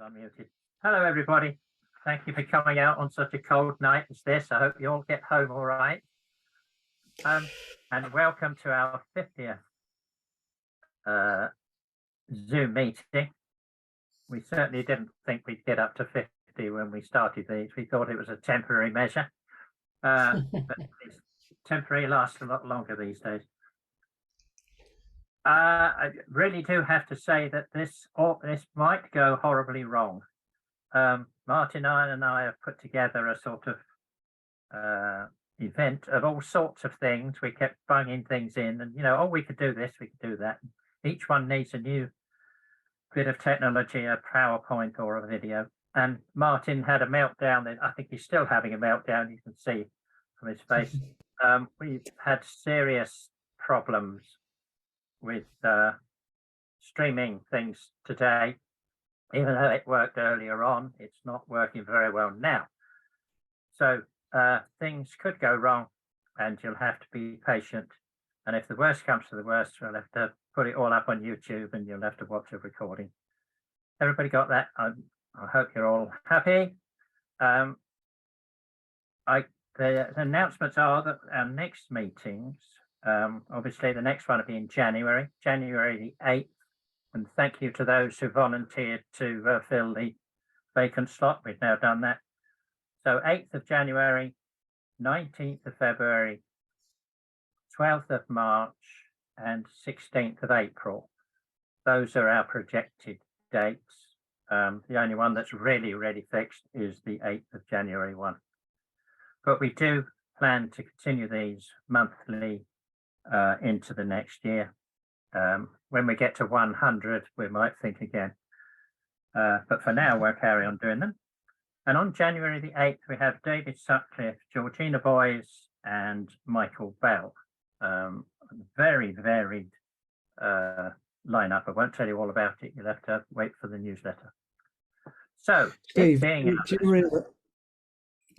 I'm muted. Hello, everybody. Thank you for coming out on such a cold night as this. I hope you all get home all right. And welcome to our 50th Zoom meeting. We certainly didn't think we'd get up to 50 when we started these. We thought it was a temporary measure, but temporary lasts a lot longer these days. I really do have to say that this might go horribly wrong. Martin and I have put together a sort of event of all sorts of things. We kept bunging things in and, oh, we could do this, we could do that. Each one needs a new bit of technology, a PowerPoint or a video. And Martin had a meltdown. I think he's still having a meltdown. You can see from his face. We've had serious problems with streaming things today. Even though it worked earlier on, it's not working very well now. So things could go wrong and you'll have to be patient. And if the worst comes to the worst, we'll have to put it all up on YouTube and you'll have to watch a recording. Everybody got that? I hope you're all happy. The announcements are that our next meetings, obviously the next one will be in January the 8th. And thank you to those who volunteered to fill the vacant slot. We've now done that. So 8th of January, 19th of February, 12th of March, and 16th of April. Those are our projected dates. The only one that's really fixed is the 8th of January one. But we do plan to continue these monthly into the next year. When we get to 100, we might think again. But for now, we'll carry on doing them. And on January the 8th, we have David Sutcliffe, Georgina Boys, and Michael Bell. Very varied lineup. I won't tell you all about it. You'll have to wait for the newsletter. So, Steve, do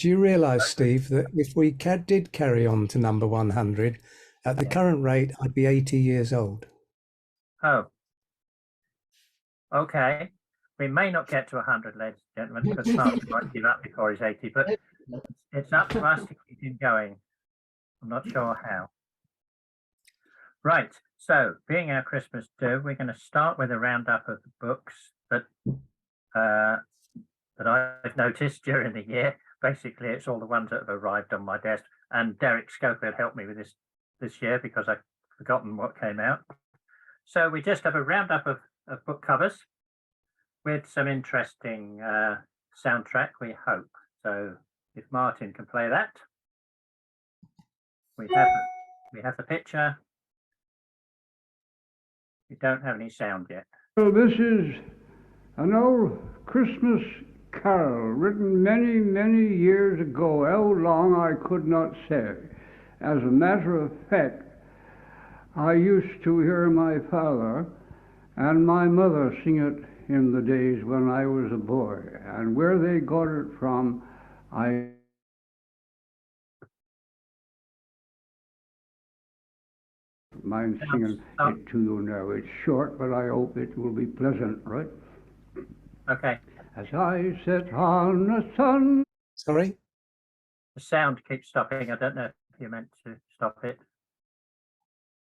you realise, Steve, that if we did carry on to number 100, at the current rate, I'd be 80 years old. Oh, okay. We may not get to 100, ladies and gentlemen, because Martin might give up before he's 80, but it's up to us to keep him going. I'm not sure how. Right, so being our Christmas do, we're going to start with a roundup of the books that I've noticed during the year. Basically, it's all the ones that have arrived on my desk, and Derek Schofield helped me with this year because I've forgotten what came out. So we just have a roundup of book covers with some interesting soundtrack, we hope. So if Martin can play that. We have the picture. We don't have any sound yet. Well, this is an old Christmas carol written many years ago. How long I could not say. As a matter of fact, I used to hear my father and my mother sing it in the days when I was a boy, and where they got it from, I mind singing it to you now. It's short, but I hope it will be pleasant, right? Okay. As I sat on the sun. Sorry? The sound keeps stopping. I don't know if you meant to stop it.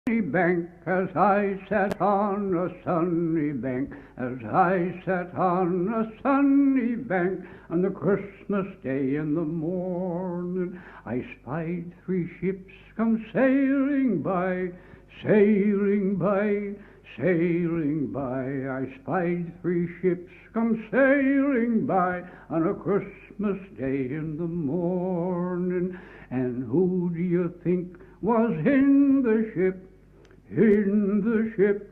Bank, as I sat on a sunny bank, as I sat on a sunny bank, on the Christmas day in the morning, I spied 3 ships come sailing by, sailing by, sailing by. I spied 3 ships come sailing by, on a Christmas day in the morning. And who do you think was in the ship? In the ship,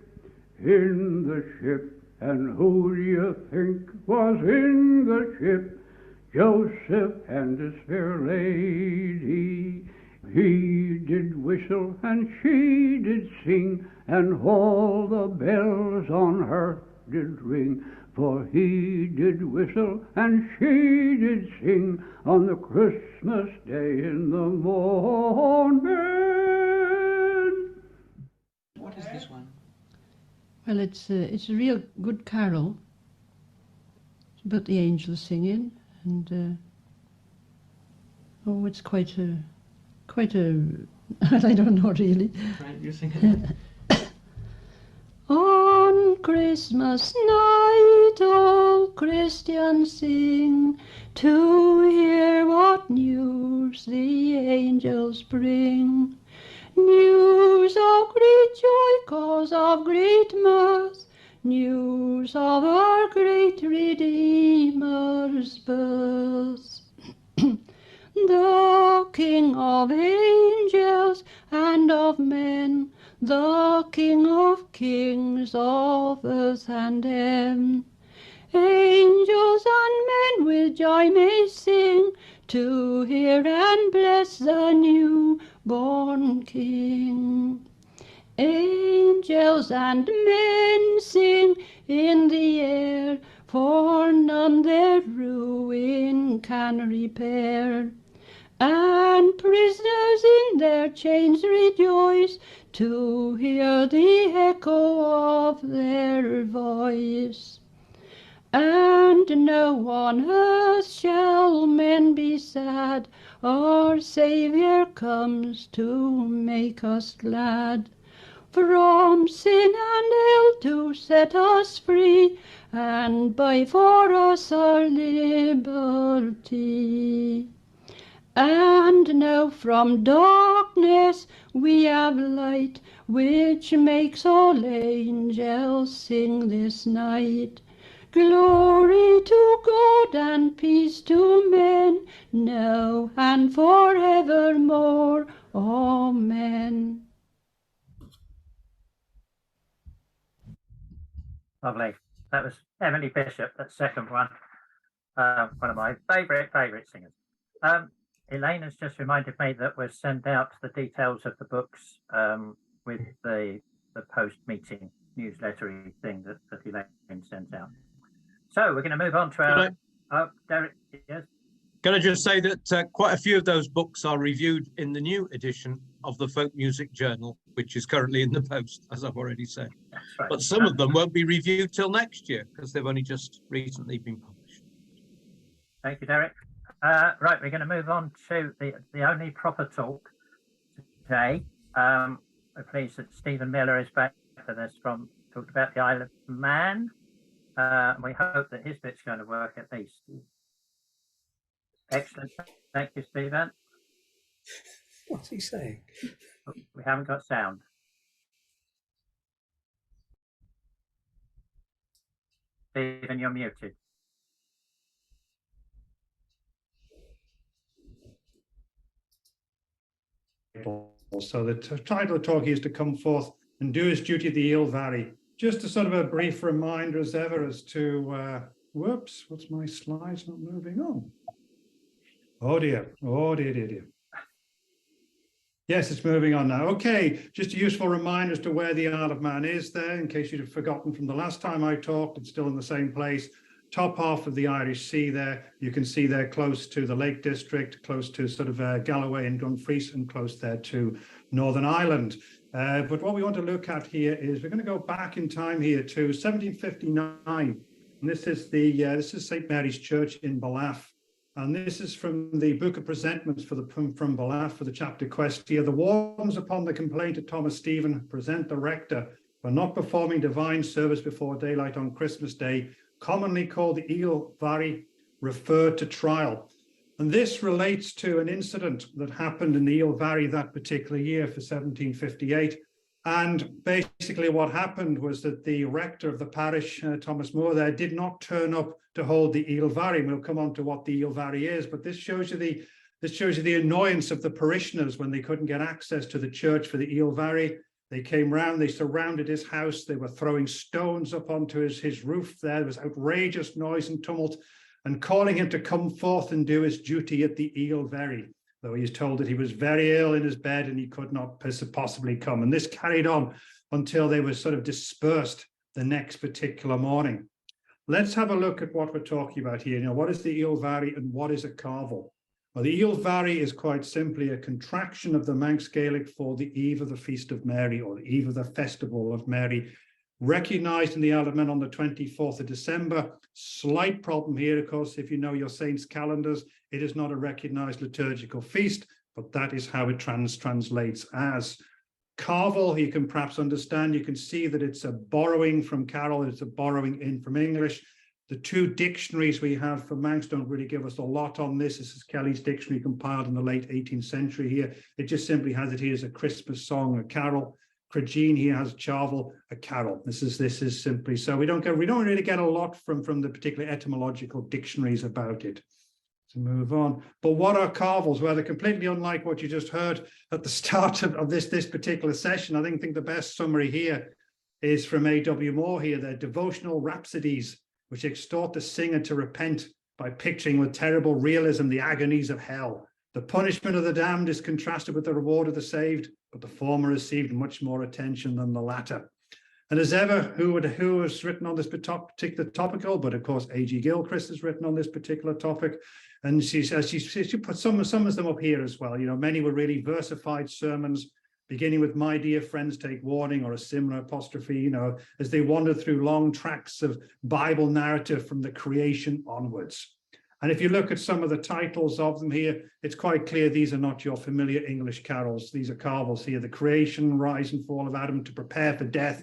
in the ship, and who do you think was in the ship? Joseph and his fair lady. He did whistle and she did sing, and all the bells on earth did ring. For he did whistle and she did sing on the Christmas day in the morning. What is this one? Well, it's a real good carol. about the angels singing, and oh, it's quite a I don't know really. Right, you sing it. On Christmas night all Christians sing, to hear what news the angels bring. News of great joy, cause of great mirth, news of our great Redeemer's birth. The King of angels and of men, the King of kings of earth and heaven. Angels and men with joy may sing, to hear and bless the new-born King. Angels and men sing in the air, for none their ruin can repair. And prisoners in their chains rejoice, to hear the echo of their voice. And no on earth shall men be sad, our Saviour comes to make us glad. From sin and ill to set us free, and buy for us our liberty. And now from darkness we have light, which makes all angels sing this night. Glory to God and peace to men, now and forevermore. Amen. Lovely. That was Emily Bishop, that second one. One of my favourite singers. Elaine has just reminded me that we'll send out the details of the books with the post-meeting newsletter thing that Elaine sent out. So we're going to move on to our... Derek, yes? Can I just say that quite a few of those books are reviewed in the new edition of the Folk Music Journal, which is currently in the post, as I've already said. That's right. But some of them won't be reviewed till next year because they've only just recently been published. Thank you, Derek. Right, we're going to move on to the only proper talk today. We're pleased that Stephen Miller is back with us talked about the Isle of Man. We hope that his bit's going to work at least. Excellent. Thank you, Stephen. What's he saying? We haven't got sound. Stephen, you're muted. So the title of the talk is to come forth and do his duty at the Eel Valley. Just a sort of a brief reminder as ever as to, whoops, what's my slides not moving on? Oh dear, oh dear. Yes, it's moving on now. Okay, just a useful reminder as to where the Isle of Man is there, in case you'd have forgotten from the last time I talked. It's still in the same place. Top half of the Irish Sea there. You can see they're close to the Lake District, close to sort of Galloway and Dumfries, and close there to Northern Ireland. But what we want to look at here is we're going to go back in time here to 1759. And this is St. Mary's Church in Ballaugh. And this is from the Book of Presentments from Ballaugh for the chapter Questia. The wardens upon the complaint of Thomas Stephen present the rector for not performing divine service before daylight on Christmas Day, commonly called the Eel Vary, referred to trial. And this relates to an incident that happened in the Eel Vary that particular year for 1758. And basically what happened was that the rector of the parish, Thomas Moore there, did not turn up to hold the Eel Vary. We'll come on to what the Eel Vary is, but this shows you the annoyance of the parishioners when they couldn't get access to the church for the Eel Vary. They came round, they surrounded his house, they were throwing stones up onto his roof there. There was outrageous noise and tumult, and calling him to come forth and do his duty at the Eel Vary, though he is told that he was very ill in his bed and he could not possibly come. And this carried on until they were sort of dispersed the next particular morning. Let's have a look at what we're talking about here. You know, what is the Eel Vary and what is a carvel? Well, the Eel Vary is quite simply a contraction of the Manx Gaelic for the eve of the Feast of Mary, or the eve of the Festival of Mary. recognised in the Isle of Man on the 24th of December. Slight problem here, of course, if you know your saints' calendars, it is not a recognised liturgical feast, but that is how it translates as. Carvel, you can perhaps understand, you can see that it's a borrowing from Carol, it's a borrowing in from English. The two dictionaries we have for Manx don't really give us a lot on this. This is Kelly's dictionary compiled in the late 18th century here. It just simply has it here as a Christmas song, a carol. Cragene here has Charvel, a carol. This is simply so. We don't really get a lot from the particular etymological dictionaries about it. To move on. But what are carvels? Well, they're completely unlike what you just heard at the start of this particular session. I think the best summary here is from A.W. Moore here. They're devotional rhapsodies which extort the singer to repent by picturing with terrible realism the agonies of hell. The punishment of the damned is contrasted with the reward of the saved, but the former received much more attention than the latter. And as ever, who has written on this particular topical, but of course, A.G. Gilchrist has written on this particular topic. And she put some of them up here as well. You know, many were really versified sermons, beginning with "My dear friends, take warning," or a similar apostrophe, you know, as they wandered through long tracts of Bible narrative from the creation onwards. And if you look at some of the titles of them here, it's quite clear these are not your familiar English carols. These are carvels here. The creation, rise and fall of Adam, to prepare for death,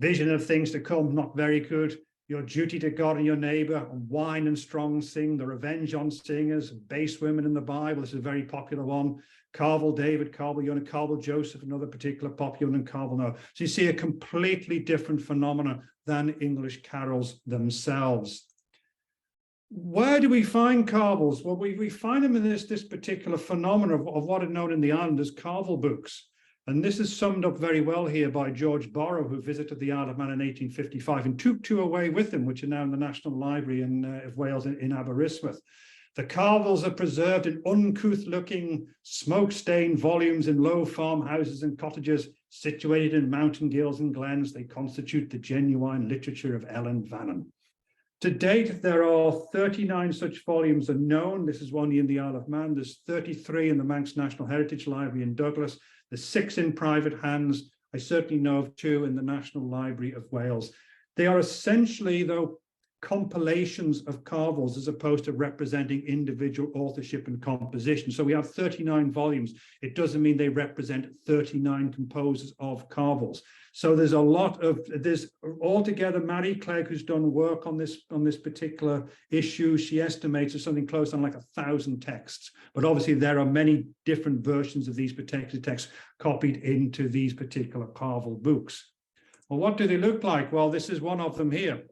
vision of things to come, not very good. Your duty to God and your neighbor, wine and strong sing, the revenge on singers, base women in the Bible. This is a very popular one. Carvel David, Carvel Yonah, Carvel Joseph, another particular popular, and Carvel Noah. So you see a completely different phenomena than English carols themselves. Where do we find carvels? Well, we find them in this particular phenomenon of what are known in the island as carvel books. And this is summed up very well here by George Borrow, who visited the Isle of Man in 1855 and took two away with him, which are now in the National Library of Wales in Aberystwyth. The carvels are preserved in uncouth-looking, smoke-stained volumes in low farmhouses and cottages situated in mountain gills and glens. They constitute the genuine literature of Ellen Vannon. To date, there are 39 such volumes are known. This is only in the Isle of Man. There's 33 in the Manx National Heritage Library in Douglas. There's 6 in private hands. I certainly know of 2 in the National Library of Wales. They are essentially, though, compilations of carvels as opposed to representing individual authorship and composition. So we have 39 volumes. It doesn't mean they represent 39 composers of carvels. So there's a lot of, there's altogether Mary Clegg, who's done work on this particular issue. She estimates there's something close on like 1,000 texts, but obviously there are many different versions of these particular texts copied into these particular carvel books. Well, what do they look like? Well, this is one of them here.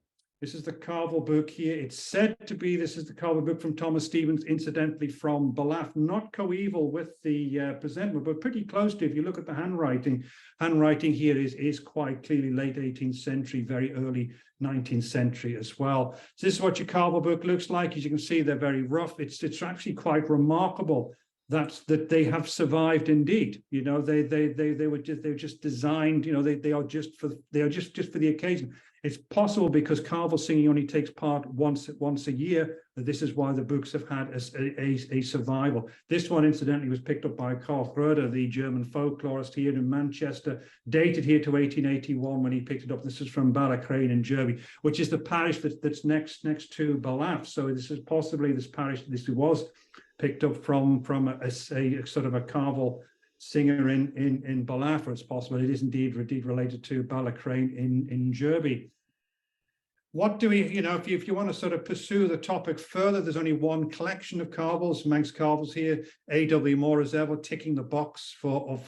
This is the carvel book here. It's said to be, this is the carvel book from Thomas Stevens, incidentally from Ballaugh, not coeval with the presentment, but pretty close to. If you look at the handwriting here is quite clearly late 18th century, very early 19th century as well. So this is what your carvel book looks like. As you can see, they're very rough. It's actually quite remarkable that they have survived indeed. You know, they were just designed. You know, they are just for the occasion. It's possible because carvel singing only takes part once a year. This is why the books have had a survival. This one, incidentally, was picked up by Carl Fröder, the German folklorist here in Manchester, dated here to 1881 when he picked it up. This is from Ballycrane in Derby, which is the parish that's next to Ballaugh. So this is possibly this parish. This was picked up from a sort of a carvel singer in Ballaugh, it's possible. It is indeed related to Ballycrane in Derby. What do we, you know, if you want to sort of pursue the topic further, there's only one collection of carvels, Manx carvels here. A.W. Moore is ever ticking the box for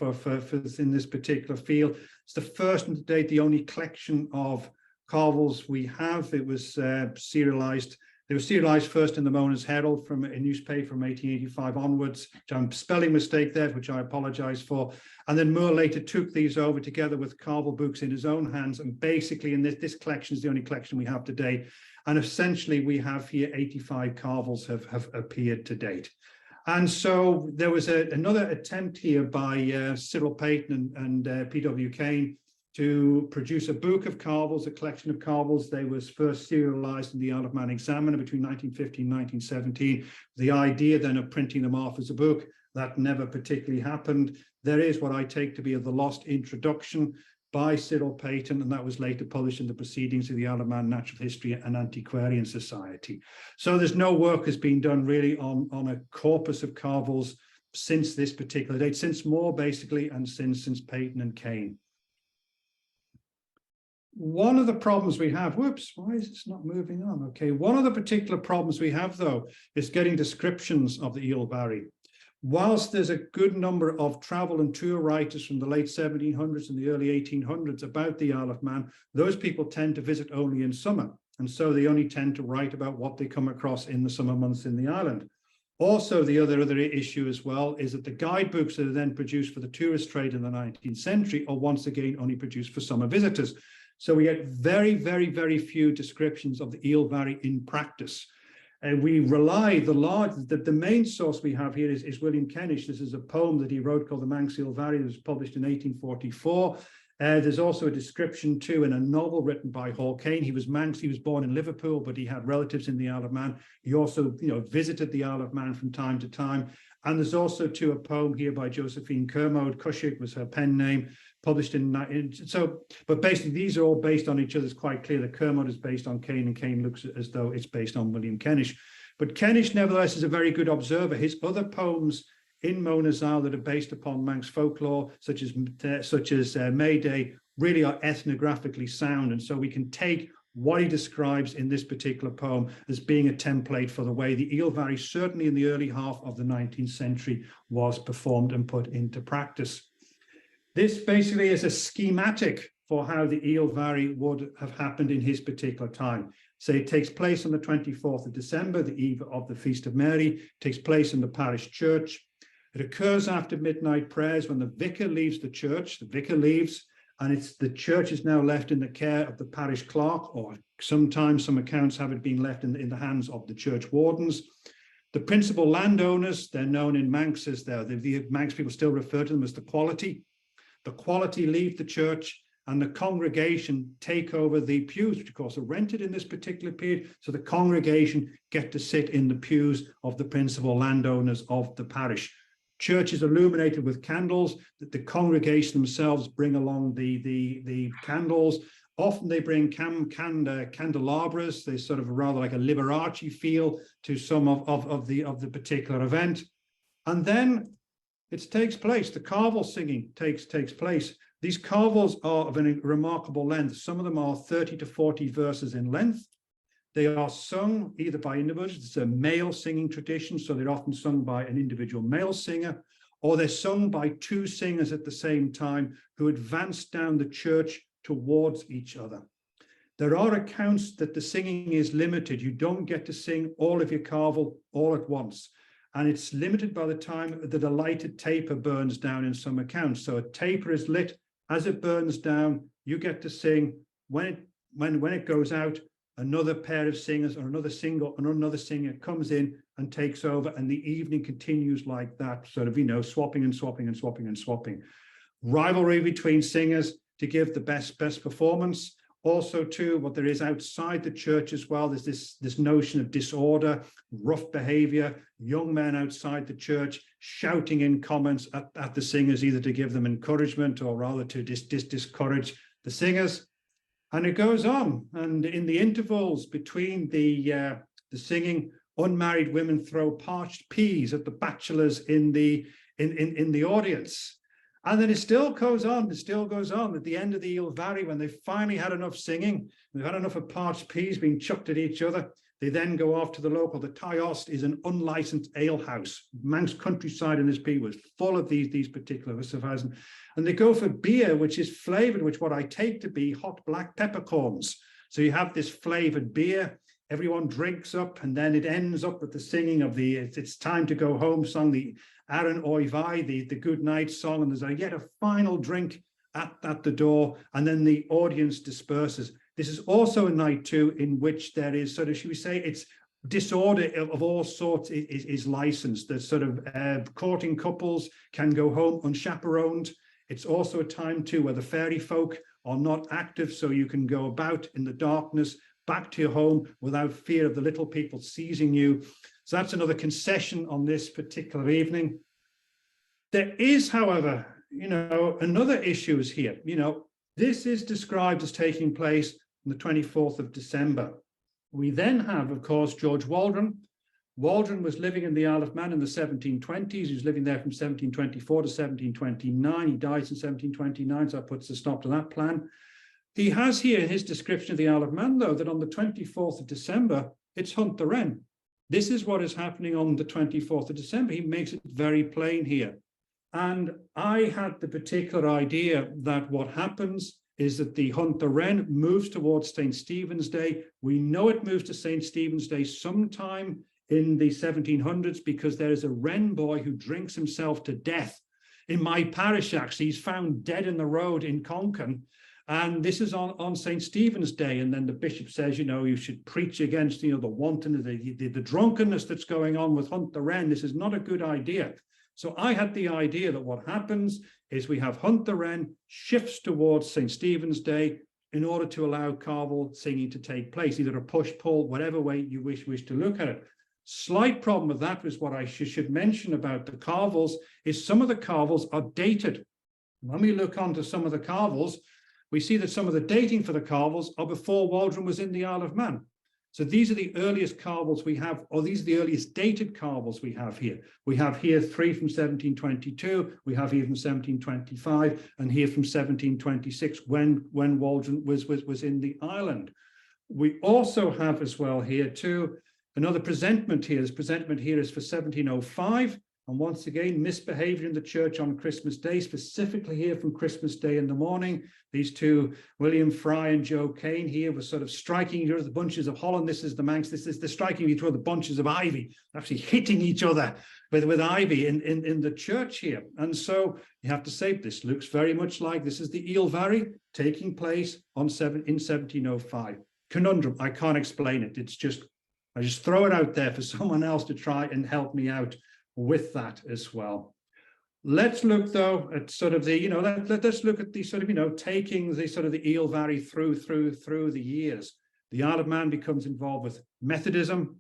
in this particular field. It's the first and to date the only collection of carvels we have. It was serialized. They were serialized first in the Mona's Herald from a newspaper from 1885 onwards, which I'm spelling mistake there, which I apologize for. And then Moore later took these over together with carvel books in his own hands. And basically, in this collection is the only collection we have today. And essentially, we have here 85 carvels have appeared to date. And so there was another attempt here by Cyril Payton and P.W. Kane to produce a book of carvels, a collection of carvels. They was first serialized in the Isle of Man Examiner between 1915 and 1917. The idea then of printing them off as a book, that never particularly happened. There is what I take to be the lost introduction. by Cyril Payton, and that was later published in the Proceedings of the Isle of Man Natural History and Antiquarian Society. So there's no work has been done really on a corpus of carvels since this particular date, since Moore basically, and since Payton and Kane. One of the problems we have, whoops, why is this not moving on? Okay, one of the particular problems we have, though, is getting descriptions of the Eel Barry. Whilst there's a good number of travel and tour writers from the late 1700s and the early 1800s about the Isle of Man, those people tend to visit only in summer. And so they only tend to write about what they come across in the summer months in the island. Also, the other issue as well is that the guidebooks that are then produced for the tourist trade in the 19th century are once again only produced for summer visitors. So we get very, very, very few descriptions of the Eel Barry in practice. And we rely, the main source we have here is William Kennish. This is a poem that he wrote called The Manx Eel Barry. It was published in 1844. There's also a description too in a novel written by Hall Caine. He was Manx, he was born in Liverpool, but he had relatives in the Isle of Man. He also, visited the Isle of Man from time to time. And there's also too a poem here by Josephine Kermode. Cushik was her pen name, published but basically these are all based on each other. It's quite clear that Kermode is based on Caine, and Caine looks as though it's based on William Kennish. But Kennish, nevertheless, is a very good observer. His other poems in Mona's Isle that are based upon Manx folklore, such as May Day, really are ethnographically sound. And so we can take what he describes in this particular poem as being a template for the way the Eel Barry, certainly in the early half of the 19th century, was performed and put into practice. This basically is a schematic for how the Eel Barry would have happened in his particular time. So it takes place on the 24th of December, the eve of the Feast of Mary. It takes place in the parish church. It occurs after midnight prayers when the vicar leaves the church. The vicar leaves, and the church is now left in the care of the parish clerk, or sometimes some accounts have it being left in the hands of the church wardens. The principal landowners, they're known in Manx as the Manx people still refer to them as the quality. The quality leave the church, and the congregation take over the pews, which of course are rented in this particular period. So the congregation get to sit in the pews of the principal landowners of the parish. Church is illuminated with candles, that the congregation themselves bring along the candles. Often they bring candelabras. They sort of rather like a Liberace feel to some of the particular event. And then it takes place. The carvel singing takes place. These carvels are of a remarkable length. Some of them are 30 to 40 verses in length. They are sung either by individuals. It's a male singing tradition, so they're often sung by an individual male singer, or they're sung by two singers at the same time who advance down the church towards each other. There are accounts that the singing is limited. You don't get to sing all of your carvel all at once. And it's limited by the time that a lighted taper burns down in some accounts. So a taper is lit. As it burns down, you get to sing. When it goes out, another pair of singers or another singer comes in and takes over, and the evening continues like that, sort of, swapping and swapping and swapping and swapping. Rivalry between singers to give the best performance. Also, too, what there is outside the church as well, there's this notion of disorder, rough behavior, young men outside the church shouting in comments at the singers, either to give them encouragement or rather to discourage the singers. And it goes on. And in the intervals between the singing, unmarried women throw parched peas at the bachelors in the audience. And then it still goes on. It still goes on at the end of the Eel Barry, when they've finally had enough singing, they've had enough of parched peas being chucked at each other. They then go off to the local. The Tyost is an unlicensed ale house. Manx countryside in this period was full of these particular houses. And they go for beer, which is flavored, which what I take to be hot black peppercorns. So you have this flavored beer. Everyone drinks up, and then it ends up with the singing of the "It's Time to Go Home" song, the Aaron Oy Vai, the good night song, and there's yet a final drink at the door, and then the audience disperses. This is also a night too in which there is sort of, should we say, it's disorder of all sorts is licensed. There's sort of courting couples can go home unchaperoned. It's also a time too where the fairy folk are not active, so you can go about in the darkness back to your home without fear of the little people seizing you. So that's another concession on this particular evening. There is, however, another issue is here. This is described as taking place on the 24th of December. We then have, of course, George Waldron. Waldron was living in the Isle of Man in the 1720s. He was living there from 1724 to 1729. He dies in 1729, so that puts a stop to that plan. He has here in his description of the Isle of Man, though, that on the 24th of December, it's Hunt the Wren. This is what is happening on the 24th of December. He makes it very plain here. And I had the particular idea that what happens is that the Hunt the Wren moves towards St. Stephen's Day. We know it moves to St. Stephen's Day sometime in the 1700s because there is a wren boy who drinks himself to death. In my parish, actually, he's found dead in the road in Concan. And this is on St. Stephen's Day. And then the bishop says, you know, you should preach against, the wanton, the drunkenness that's going on with Hunt the Wren. This is not a good idea. So I had the idea that what happens is we have Hunt the Wren shifts towards St. Stephen's Day in order to allow carvel singing to take place, either a push-pull, whatever way you wish to look at it. Slight problem with that was what I should mention about the carvels is some of the carvels are dated. When we look onto some of the carvels, we see that some of the dating for the carvels are before Waldron was in the Isle of Man. So these are the earliest carvels we have, or these are the earliest dated carvels we have here. We have here 3 from 1722, we have here from 1725, and here from 1726 when Waldron was in the island. We also have as well here too, another presentment here. This presentment here is for 1705. And once again, misbehavior in the church on Christmas Day, specifically here from Christmas Day in the morning. These two, William Fry and Joe Kane here, were sort of striking each other, the bunches of Holland. This is the Manx. This is the striking each other, the bunches of ivy, actually hitting each other with ivy in the church here. And so you have to say this looks very much like this is the Eel Vary taking place in 1705. Conundrum. I can't explain it. It's just, I just throw it out there for someone else to try and help me out with that as well. Let's look though at sort of the, let's look at the sort of, taking the sort of the Eel Vary through the years. The Isle of Man becomes involved with Methodism,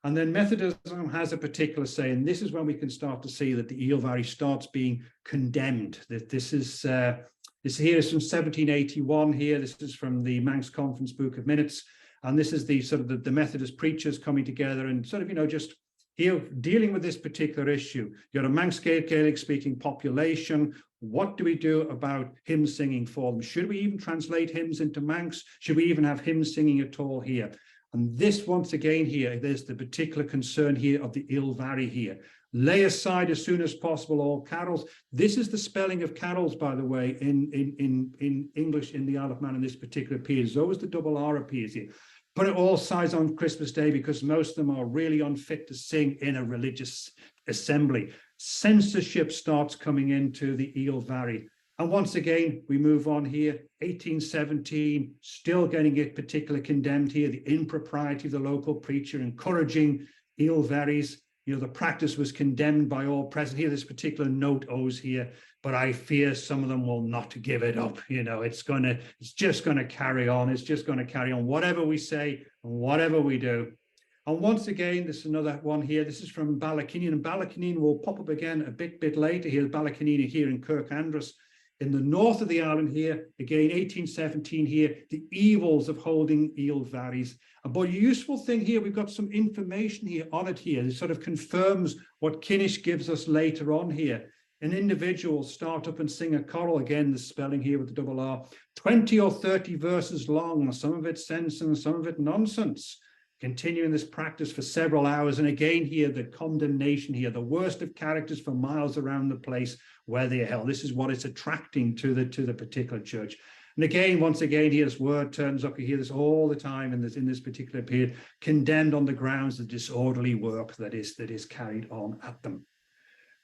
and then Methodism has a particular say, and this is when we can start to see that the Eel Vary starts being condemned. This here is from 1781 here. This is from the Manx Conference Book of Minutes, and this is the sort of the Methodist preachers coming together and sort of, just here dealing with this particular issue. You're a Manx Gaelic speaking population. What do we do about hymn singing for them? Should we even translate hymns into Manx? Should we even have hymn singing at all here? And this, once again, here, there's the particular concern here of the Eel Vary here. Lay aside as soon as possible all carols. This is the spelling of carols, by the way, in English in the Isle of Man in this particular appears. So as the double R appears here. Put it all sides on Christmas Day because most of them are really unfit to sing in a religious assembly. Censorship starts coming into the Eel Vary. And once again, we move on here, 1817, still getting it particularly condemned here, the impropriety of the local preacher encouraging Eel Varies. The practice was condemned by all present. Here, this particular note owes here, but I fear some of them will not give it up. It's just going to carry on. It's just going to carry on, whatever we say and whatever we do. And once again, this is another one here. This is from Ballachineen, and Ballachineen will pop up again a bit later here. Ballachineen here in Kirkandras. In the north of the island here, again, 1817 here, the evils of holding Eel Varies. But a useful thing here, we've got some information here on it here. It sort of confirms what Kinnish gives us later on here. An individual start up and sing a choral, again, the spelling here with the double R, 20 or 30 verses long, some of it sense and some of it nonsense. Continuing this practice for several hours. And again here, the condemnation here, the worst of characters for miles around the place where they are held. This is what it's attracting to the particular church. And again, once again, here this word turns up. You hear this all the time in this particular period, condemned on the grounds of disorderly work that is carried on at them.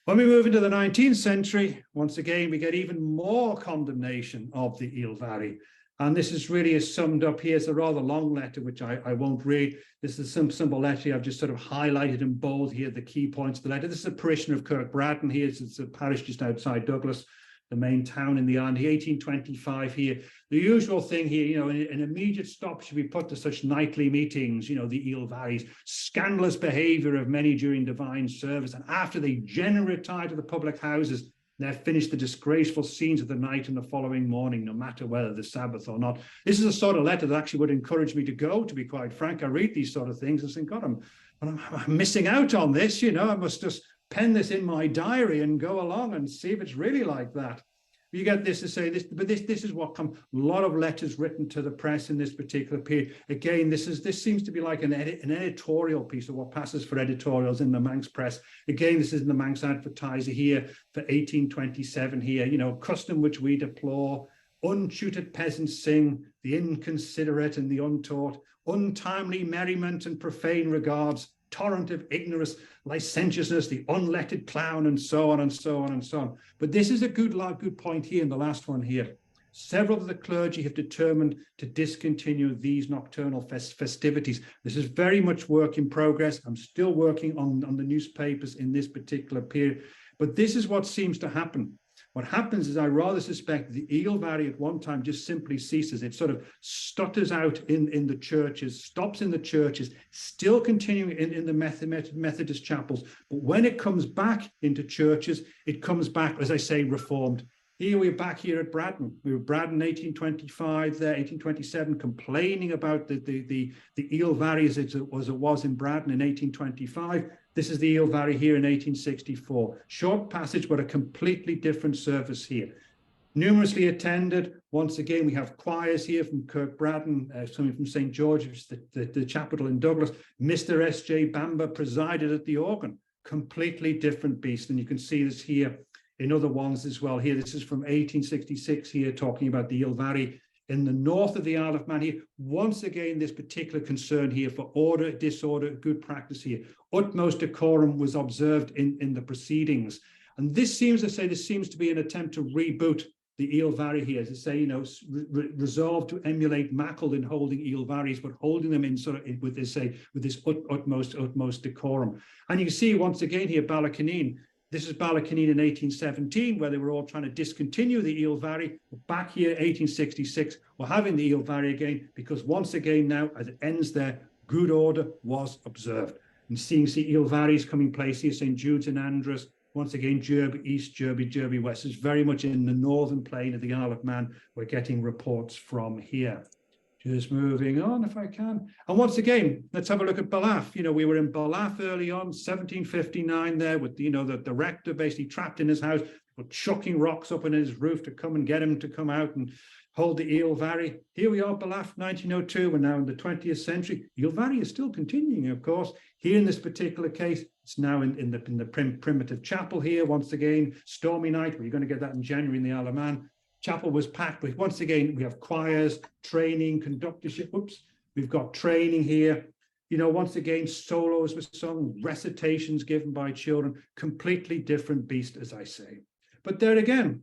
When we move into the 19th century, once again, we get even more condemnation of the Eel Vary. And this is really summed up here. It's a rather long letter, which I won't read. This is a simple letter here. I've just sort of highlighted in bold here the key points of the letter. This is a parishioner of Kirkbraden here. It's a parish just outside Douglas, the main town in the island. 1825 here. The usual thing here, an immediate stop should be put to such nightly meetings, the Eel Varies, scandalous behavior of many during divine service. And after they generally retire to the public houses, There finished the disgraceful scenes of the night and the following morning, no matter whether the Sabbath or not. This is a sort of letter that actually would encourage me to go, to be quite frank. I read these sort of things and think, God, I'm missing out on this, you know. I must just pen this in my diary and go along and see if it's really like that. You get this to say this, but this is what comes. A lot of letters written to the press in this particular period. Again, this seems to be like an editorial piece of what passes for editorials in the Manx press. Again, this is in the Manx Advertiser here for 1827 here. You know, custom which we deplore, untutored peasants sing, the inconsiderate and the untaught, untimely merriment and profane regards, torrent of ignorance, licentiousness, the unlettered clown, and so on and so on and so on. But this is a good point here in the last one here. Several of the clergy have determined to discontinue these nocturnal festivities. This is very much work in progress. I'm still working on the newspapers in this particular period, but this is what seems to happen. What happens is I rather suspect the Eel Valley at one time just simply ceases. It sort of stutters out in the churches, stops in the churches, still continuing in the Methodist chapels. But when it comes back into churches, it comes back, as I say, reformed. Here we're back here at Braddon. We were Braddon 1825 there, 1827, complaining about the Eel Valley as it was in Braddon in 1825. This is the Eel Valley here in 1864. Short passage, but a completely different service here. Numerously attended. Once again, we have choirs here from Kirkbraddon, something from St. George's, the chapel in Douglas. Mr. S.J. Bamber presided at the organ. Completely different beast. And you can see this here in other ones as well. Here, this is from 1866 here, talking about the Eel Valley in the north of the Isle of Man here. Once again, this particular concern here for order, disorder, good practice here. Utmost decorum was observed in the proceedings. And this seems to be an attempt to reboot the Eel Valley here, as I say, you know, resolved to emulate Mackle in holding Eel Valleys, but holding them in sort of with this utmost decorum. And you can see once again here, Ballachaneen. This is Ballachaneen in 1817, where they were all trying to discontinue the Eel Valley. Back here, 1866, we're having the Eel Valley again, because once again now, as it ends there, good order was observed. And seeing Eel Valleys coming place here, St. Jude's and Andrews, once again, Derby East, Derby West. Is very much in the northern plain of the Isle of Man. We're getting reports from here. Just moving on, if I can. And once again, let's have a look at Ballaugh. You know, we were in Ballaugh early on, 1759 there, with, you know, the rector basically trapped in his house, but chucking rocks up on his roof to come and get him to come out and hold the Eel Valley. Here we are, Ballaugh, 1902. We're now in the 20th century. Eel Valley is still continuing, of course. Here in this particular case, it's now in the primitive chapel here. Once again, stormy night. We're going to get that in January in the Isle of Man. Chapel was packed with, once again, we have choirs, training, conductorship. Oops, we've got training here. You know, once again, solos were sung, recitations given by children, completely different beast, as I say. But there again,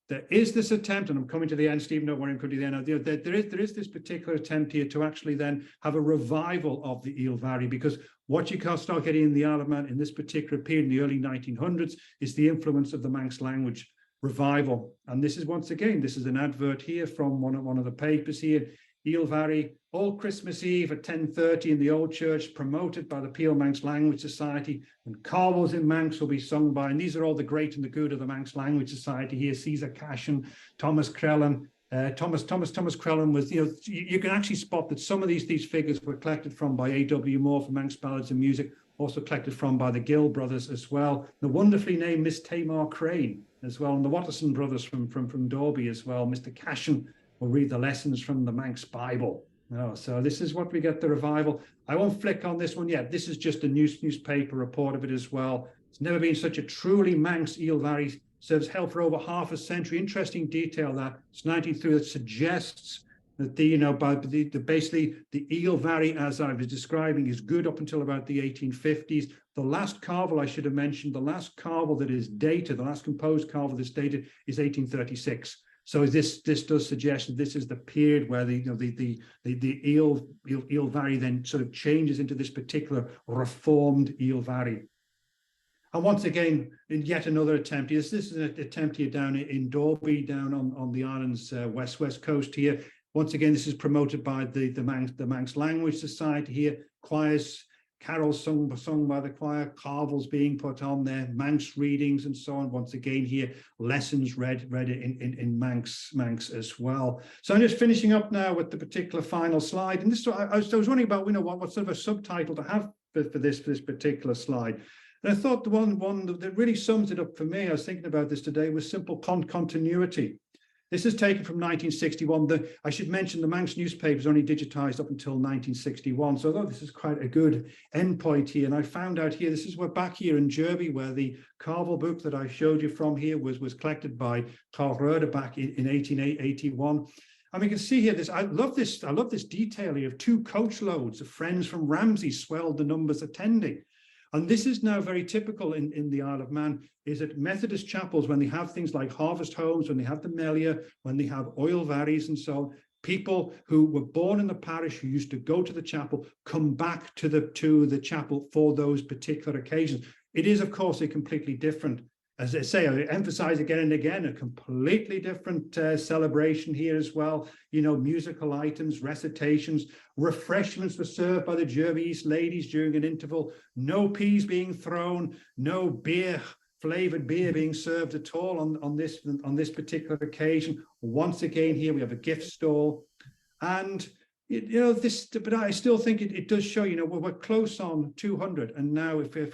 there is this attempt, and I'm coming to the end, Stephen, don't worry, I'm coming to the end. There is this particular attempt here to actually then have a revival of the Eel Valley, because what you can start getting in the Isle of Man in this particular period, in the early 1900s, is the influence of the Manx language revival. And this is, once again, this is an advert here from one of the papers here. Eel Valley, all Christmas Eve at 10:30 in the old church, promoted by the Peel Manx Language Society, and carvels in Manx will be sung by, and these are all the great and the good of the Manx Language Society here. Caesar Cashin, Thomas Crellin. Thomas Crellin was, you know, you can actually spot that some of these figures were collected from by A.W. Moore for Manx Ballads and Music, also collected from by the Gill brothers as well. The wonderfully named Miss Tamar Crane as well, and the Watterson brothers from Dorby as well. Mr. Cashin will read the lessons from the Manx Bible. Oh, so this is what we get, the revival. I won't flick on this one yet. This is just a newspaper report of it as well. It's never been such a truly Manx Eel Valley. Serves held for over half a century. Interesting detail that it's 93 that suggests that basically the Eel Valley, as I was describing, is good up until about the 1850s. The last carvel I should have mentioned, the last carvel that is dated, the last composed carvel that's dated is 1836. So this does suggest that this is the period where the Eel Valley then sort of changes into this particular reformed Eel Valley. And once again, in yet another attempt, this is an attempt here down in Dorby, down on the island's west coast here. Once again, this is promoted by the Manx Language Society here. Choirs carols sung by the choir, carvels being put on there, Manx readings and so on. Once again here, lessons read in Manx as well. So I'm just finishing up now with the particular final slide. And this, I was wondering about, what sort of a subtitle to have for this particular slide. And I thought the one that really sums it up for me, I was thinking about this today, was simple continuity. This is taken from 1961. I should mention the Manx newspaper is only digitized up until 1961. So I thought this is quite a good endpoint here. And I found out here, we're back here in Derby, where the Carvel book that I showed you from here was collected by Carl Roeder back in 1881. And we can see here I love this detail here of 2 coach loads of friends from Ramsey swelled the numbers attending. And this is now very typical in the Isle of Man, is at Methodist chapels, when they have things like harvest homes, when they have the Melia, when they have oil varies and so on, people who were born in the parish, who used to go to the chapel, come back to the chapel for those particular occasions. It is, of course, a completely different, as I say, I emphasize again and again, a completely different celebration here as well. Musical items, recitations, refreshments were served by the Derby East ladies during an interval, no peas being thrown, no flavored beer being served at all on this particular occasion. Once again, here we have a gift stall. And but I still think it does show, we're close on 200. And now if you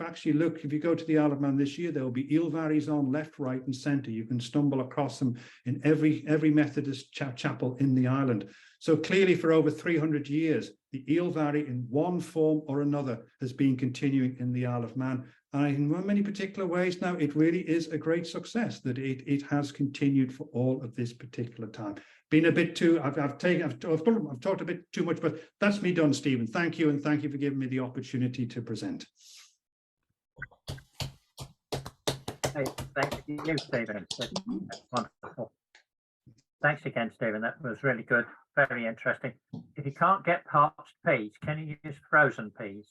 go to the Isle of Man this year, there will be eel varies on left, right and centre. You can stumble across them in every Methodist chapel in the island. So clearly for over 300 years, the eel vary in one form or another has been continuing in the Isle of Man. And in many particular ways now, it really is a great success that it has continued for all of this particular time. Been a bit too, I've talked a bit too much, but that's me done, Stephen. Thank you, and thank you for giving me the opportunity to present. Hey, thank you, Stephen. That's wonderful. Thanks again, Stephen. That was really good, very interesting. If you can't get parched peas, can you use frozen peas?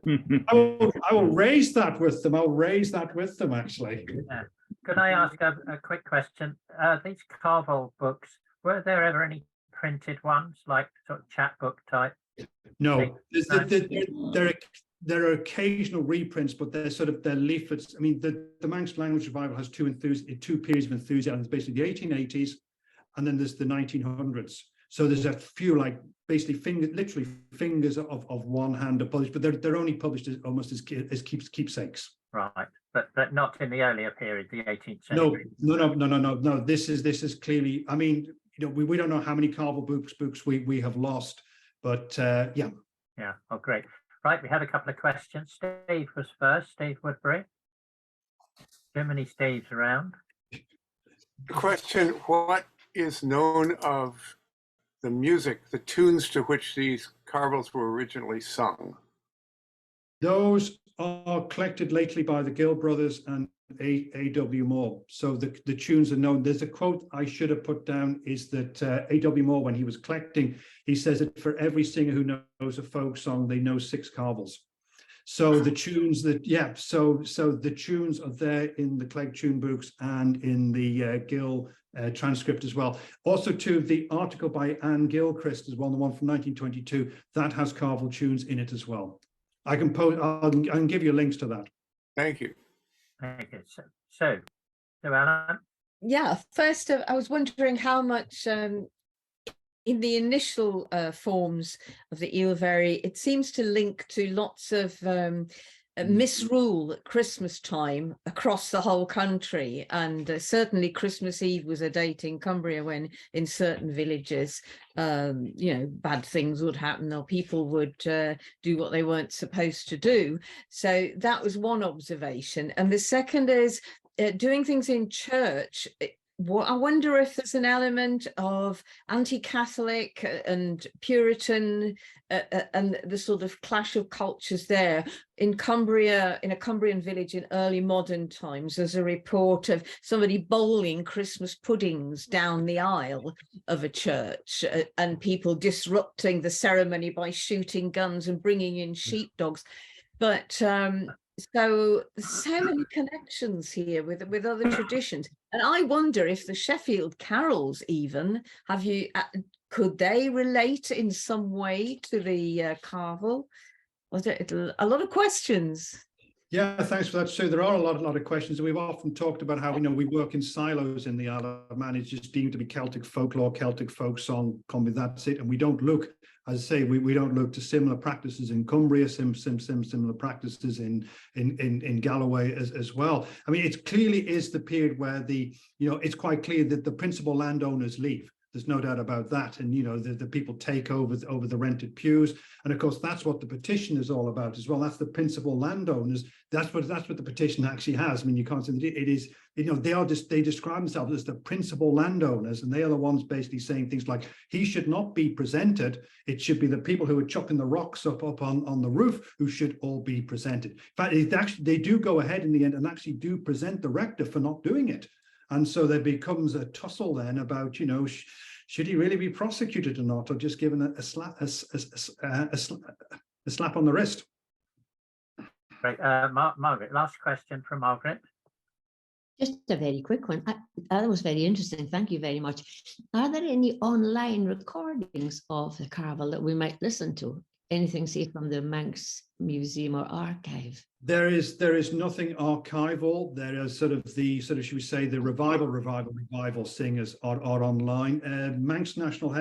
I will raise that with them. I'll raise that with them, actually. Yeah. Could I ask a quick question? These Carvel books, were there ever any printed ones, like sort of chapbook type? No, there are occasional reprints, but they're leaflets. I mean, the Manx Language Revival has two periods of enthusiasm. It's basically the 1880s, and then there's the 1900s. So there's a few, like basically literally fingers of one hand are published, but they're only published almost as keepsakes. Right, but not in the earlier period, the 18th century. No. This is clearly. I mean, we don't know how many Carvel books we have lost, but yeah. Yeah. Oh, great. Right, we had a couple of questions. Steve was first. Steve Woodbury. Too many Steves around. Question: what is known of the music, the tunes to which these carvels were originally sung? Those are collected lately by the Gill brothers and A.W. Moore. So the tunes are known. There's a quote I should have put down, is that A.W. Moore, when he was collecting, he says that for every singer who knows a folk song, they know 6 carvels. So the tunes so the tunes are there in the Clegg tune books and in the Gill transcript as well. Also, too, the article by Anne Gilchrist as well, the one from 1922, that has Carvel tunes in it as well. I can give you links to that. Thank you. Thank you. So Alan? Yeah, first, I was wondering how much in the initial forms of the Eelvery, it seems to link to lots of misrule at Christmas time across the whole country, and certainly Christmas Eve was a date in Cumbria when in certain villages bad things would happen, or people would do what they weren't supposed to do. So that was one observation. And the second is doing things in church. I wonder if there's an element of anti-Catholic and Puritan and the sort of clash of cultures there. In Cumbria, in a Cumbrian village in early modern times, there's a report of somebody bowling Christmas puddings down the aisle of a church and people disrupting the ceremony by shooting guns and bringing in sheepdogs. But so many connections here with other traditions, and I wonder if the Sheffield carols even could they relate in some way to the Carvel, Was it a lot of questions? Yeah, thanks for that, Sue. There are a lot of questions. We've often talked about how, we work in silos in the Isle of Man. It's just deemed to be Celtic folklore, Celtic folk song, comedy, that's it. And we don't look, as I say, we don't look to similar practices in Cumbria, similar practices in Galloway as well. I mean, it clearly is the period where it's quite clear that the principal landowners leave. There's no doubt about that. And, the people take over the rented pews. And of course, that's what the petition is all about as well. That's the principal landowners. That's what the petition actually has. I mean, you can't say that it is, they describe themselves as the principal landowners, and they are the ones basically saying things like, he should not be presented. It should be the people who are chucking the rocks up on the roof who should all be presented. In fact, they do go ahead in the end and actually do present the rector for not doing it. And so there becomes a tussle then about, should he really be prosecuted or not, or just given a slap on the wrist? Great. Margaret, last question from Margaret. Just a very quick one. That was very interesting. Thank you very much. Are there any online recordings of the carvel that we might listen to? Anything, say, from the Manx Museum or Archive? There is nothing archival. There is should we say, the revival singers are online. Manx National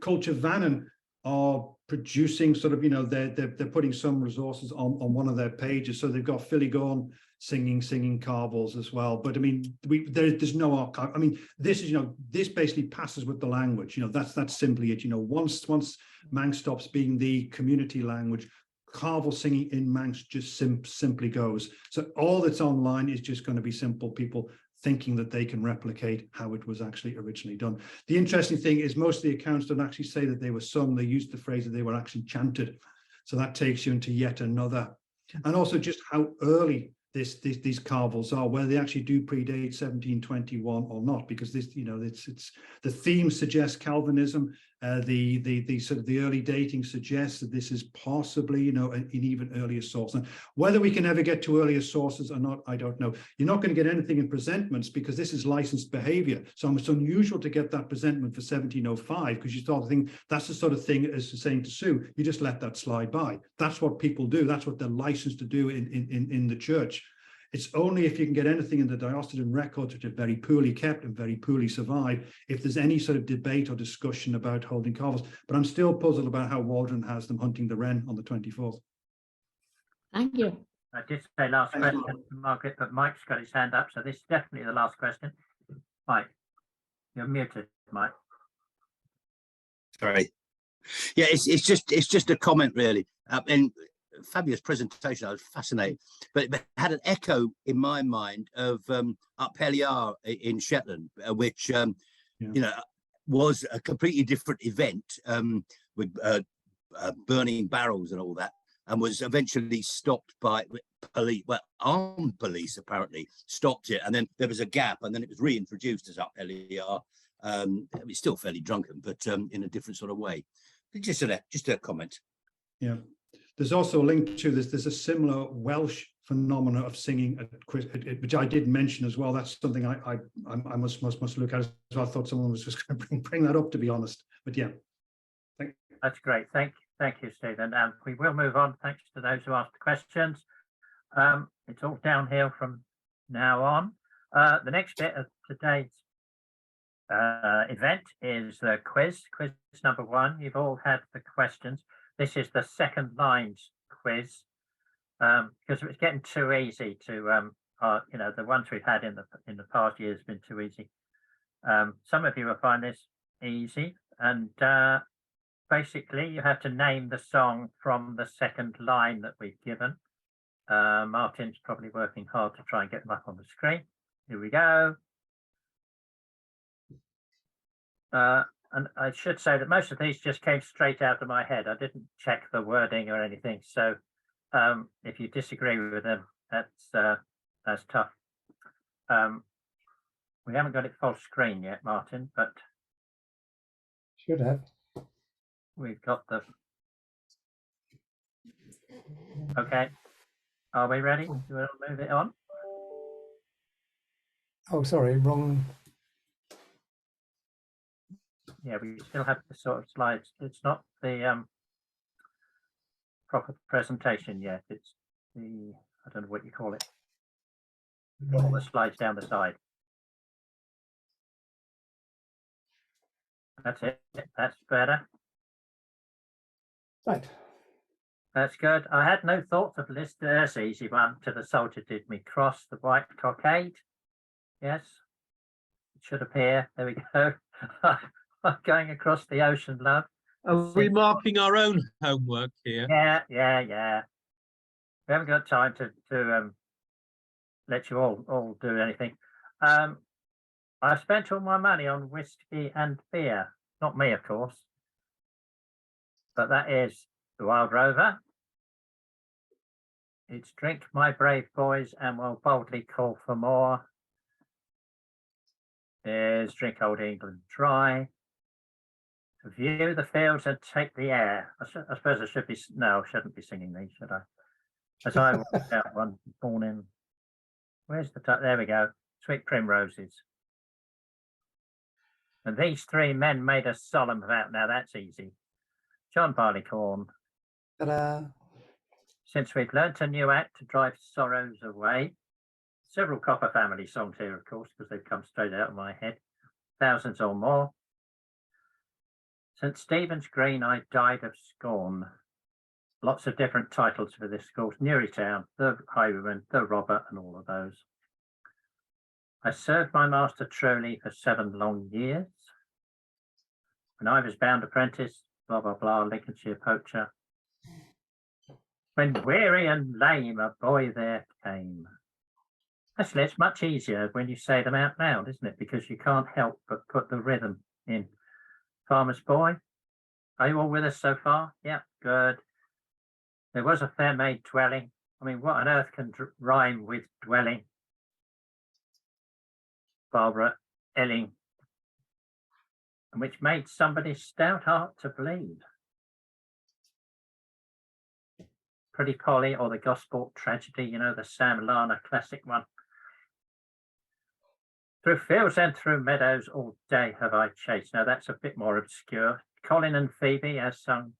Culture Vannon are producing they're putting some resources on one of their pages. So they've got Philly Gorn singing carvels as well. But I mean, there's no archive. I mean, this is, this basically passes with the language. That's simply it. Once Manx stops being the community language, carvel singing in Manx just simply goes. So all that's online is just going to be simple people thinking that they can replicate how it was actually originally done. The interesting thing is most of the accounts don't actually say that they were sung. They used the phrase that they were actually chanted. So that takes you into yet another. And also just how early these carvels are, whether they actually do predate 1721 or not, because this, it's the theme suggests Calvinism. The early dating suggests that this is possibly, an even earlier source. And whether we can ever get to earlier sources or not, I don't know. You're not going to get anything in presentments because this is licensed behavior. So it's unusual to get that presentment for 1705 because you start to think that's the sort of thing as saying to Sue, you just let that slide by. That's what people do. That's what they're licensed to do in the church. It's only if you can get anything in the diocesan records, which are very poorly kept and very poorly survive, if there's any sort of debate or discussion about holding carvels. But I'm still puzzled about how Waldron has them hunting the wren on the 24th. Thank you. I did say last question from Margaret, but Mike's got his hand up, so this is definitely the last question. Mike, you're muted, Mike. Sorry. Yeah, it's just a comment, really. And fabulous presentation. I was fascinated, but it had an echo in my mind of up Heliar in Shetland, which was a completely different event with burning barrels and all that, and was eventually stopped by police. Well, armed police apparently stopped it, and then there was a gap, and then it was reintroduced as up Heliar. It's still fairly drunken, but in a different sort of way. Just a comment. Yeah. There's also a link to this. There's a similar Welsh phenomena of singing, which I did mention as well. That's something I must look at as well. I thought someone was just going to bring that up, to be honest. But yeah, that's great. Thank you, Stephen. We will move on. Thanks to those who asked questions. It's all downhill from now on. The next bit of today's event is the quiz number 1. You've all had the questions. This is the second lines quiz because it was getting too easy to, the ones we've had in the past years have been too easy. Some of you will find this easy, and basically you have to name the song from the second line that we've given. Martin's probably working hard to try and get them up on the screen. Here we go. And I should say that most of these just came straight out of my head. I didn't check the wording or anything. So if you disagree with them, that's tough. We haven't got it full screen yet, Martin, but should have. We've got the. Okay. Are we ready? Do we want to move it on? Oh, sorry, wrong. Yeah, we still have the sort of slides. It's not the proper presentation yet. It's the, I don't know what you call it. All the slides down the side. That's it. That's better. Right. That's good. I had no thought of list. There's an easy one. To the soldier did me cross the white cockade. Yes. It should appear. There we go. I'm going across the ocean, love. Are we marking our own homework here? Yeah. We haven't got time to let you all do anything. I spent all my money on whiskey and beer. Not me, of course. But that is the Wild Rover. It's drink, my brave boys, and we'll boldly call for more. Is drink old England dry. To view the fields and take the air. I suppose I should be, no, I shouldn't be singing these, should I? As I walked out one morning. Where's the, there we go. Sweet primroses. And these three men made a solemn vow. Now that's easy. John Barleycorn. Ta-da. Since we've learnt a new act to drive sorrows away. Several Copper Family songs here, of course, because they've come straight out of my head. Thousands or more. St. Stephen's Green, I died of scorn. Lots of different titles for this, of course. Newrytown, The Highwayman, The Robber, and all of those. I served my master truly for 7 long years. When I was bound apprentice, blah, blah, blah, Lincolnshire poacher. When weary and lame, a boy there came. Actually, it's much easier when you say them out loud, isn't it? Because you can't help but put the rhythm in. Farmer's Boy. Are you all with us so far? Yeah, good. There was a fair maid dwelling. I mean, what on earth can rhyme with dwelling? Barbara Elling. And which made somebody's stout heart to bleed. Pretty Polly, or the Gosport Tragedy, you know, the Sam Larner classic one. Through fields and through meadows all day have I chased. Now that's a bit more obscure. Colin and Phoebe, as sung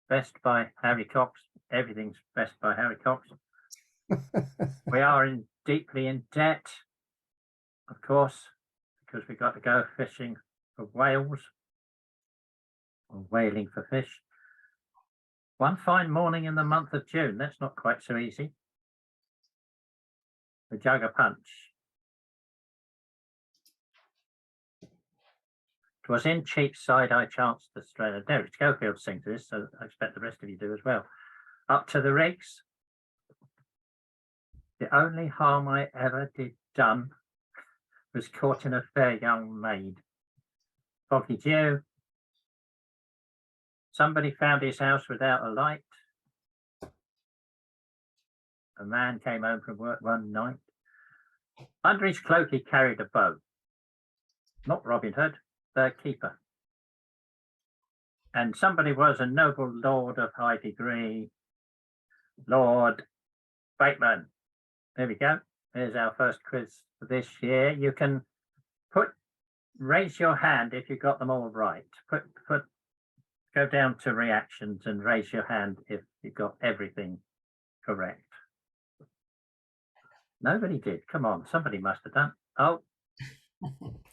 best by Harry Cox. Everything's best by Harry Cox. We are deeply in debt, of course, because we got to go fishing for whales or whaling for fish. One fine morning in the month of June. That's not quite so easy. The jug of punch. 'Twas in Cheapside I chanced to stray. Derek Schofield sings this, so I expect the rest of you do as well. Up to the rigs. The only harm I ever did done was caught in a fair young maid. Foggy dew. Somebody found his house without a light. A man came home from work one night. Under his cloak he carried a bow. Not Robin Hood, the keeper. And somebody was a noble lord of high degree. Lord Bateman. There we go. There's our first quiz for this year. You can raise your hand if you got them all right. Go down to reactions and raise your hand if you got everything correct. Nobody did. Come on, somebody must have done. Oh,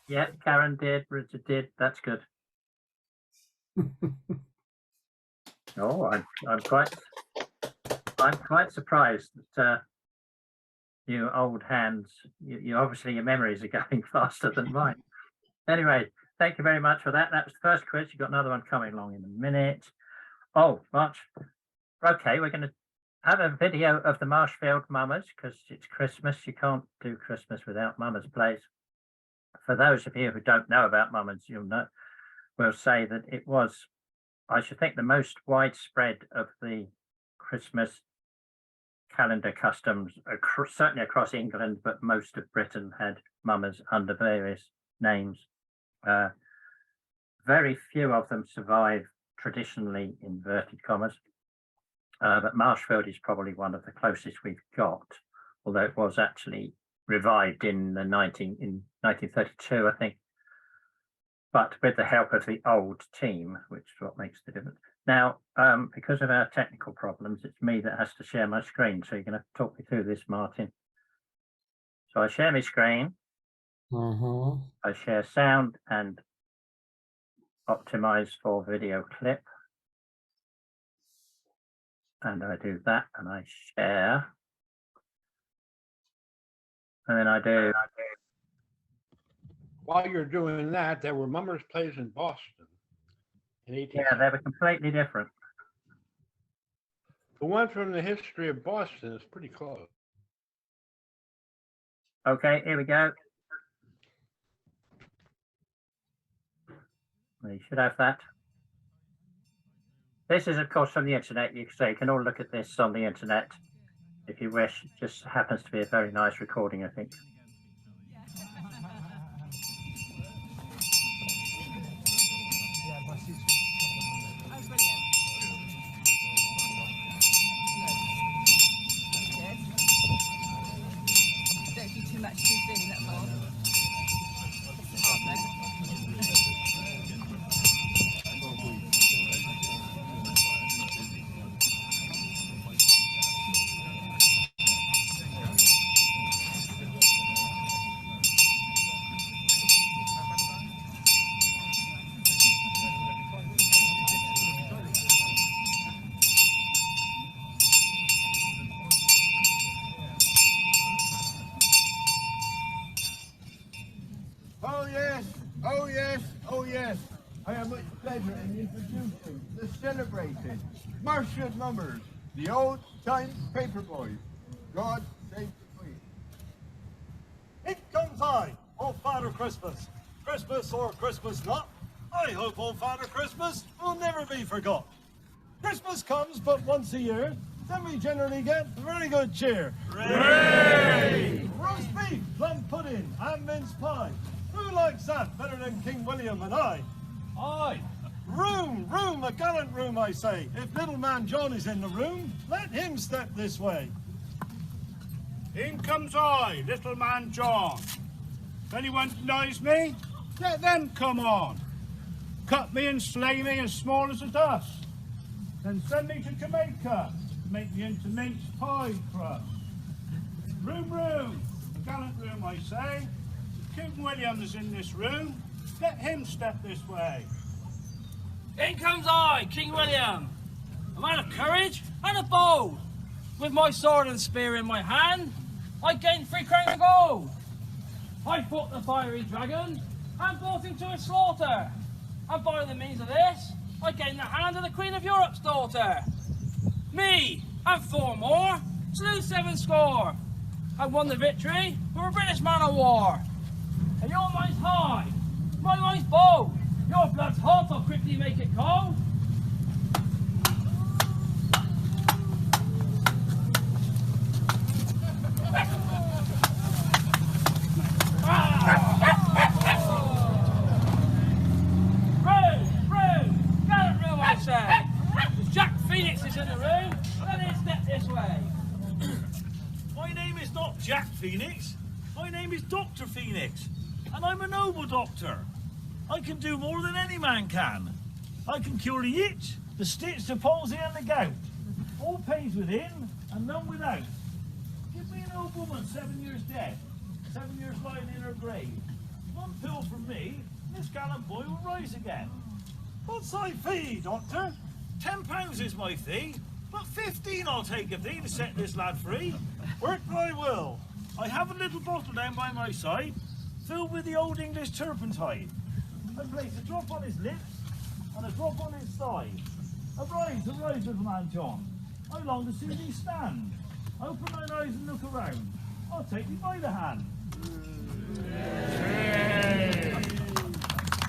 yeah, Karen did, Richard did. That's good. Oh, I'm quite surprised that you old hands. You obviously your memories are going faster than mine. Anyway, thank you very much for that. That was the first quiz. You've got another one coming along in a minute. Oh, March. Okay, we're going to have a video of the Marshfield Mummers because it's Christmas. You can't do Christmas without Mummers plays. For those of you who don't know about Mummers, we'll say that it was, I should think, the most widespread of the Christmas calendar customs, certainly across England, but most of Britain had Mummers under various names. Very few of them survive traditionally, inverted commas, but Marshfield is probably one of the closest we've got, although it was actually revived in 1932, I think, but with the help of the old team, which is what makes the difference. Now, because of our technical problems, it's me that has to share my screen. So you're going to talk me through this, Martin. So I share my screen. I share sound and optimize for video clip. And I do that and I share. And then I do. While you're doing that, there were Mummers plays in Boston in 18. Yeah, they were completely different. The one from the history of Boston is pretty close. Okay, here we go. You should have that. This is, of course, from the internet. You can all look at this on the internet if you wish. It just happens to be a very nice recording, I think. I have much pleasure in introducing the celebrated Marshfield Mummers, the old-time paper boys. God save the Queen. In comes I, Old Father Christmas. Christmas or Christmas not, I hope Old Father Christmas will never be forgot. Christmas comes but once a year, then we generally get very good cheer. Hooray! Roast beef, plum pudding, and mince pie. Who likes that better than King William and I? Aye. Room, a gallant room, I say. If little man John is in the room, let him step this way. In comes I, little man John. If anyone denies me, let them come on. Cut me and slay me as small as a dust. Then send me to Jamaica to make me into mince pie crust. Room, a gallant room, I say. King William is in this room. Let him step this way. In comes I, King William, a man of courage and of bold. With my sword and spear in my hand, I gained 3 crowns of gold. I fought the fiery dragon and brought him to a slaughter. And by the means of this, I gained the hand of the Queen of Europe's daughter. Me and 4 more slew 7 score. I won the victory for a British man of war. And your mind's high, my mind's bold. Your blood's hot, I'll quickly make it cold. Room, gallant room, I say. Jack Phoenix is in the room, let him step this way. My name is not Jack Phoenix, my name is Dr. Phoenix, and I'm a noble doctor. I can do more than any man can. I can cure the itch, the stitch, the palsy and the gout. All pains within and none without. Give me an old woman 7 years dead, 7 years lying in her grave. 1 pill from me, this gallant boy will rise again. What's thy fee, doctor? £10 is my fee, but 15 I'll take of thee to set this lad free. Work I will. I have a little bottle down by my side, filled with the old English turpentine. I place a drop on his lips and a drop on his thigh. Arise, little man John. I long to see thee stand. Open thine eyes and look around. I'll take thee by the hand.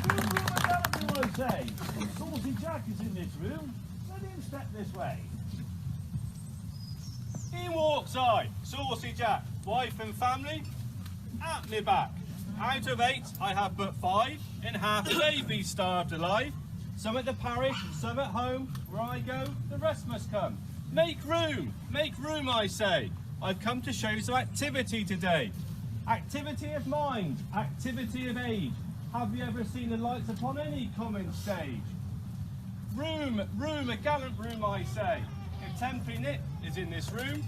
Room, I say. Saucy Jack is in this room. Let him step this way. In walks I, Saucy Jack, wife and family, at me back. Out of 8, I have but 5, in half a day be starved alive. Some at the parish, some at home, where I go, the rest must come. Make room, I say. I've come to show some activity today. Activity of mind, activity of age. Have you ever seen the lights upon any common stage? Room, a gallant room, I say. If Tenpenny is in this room,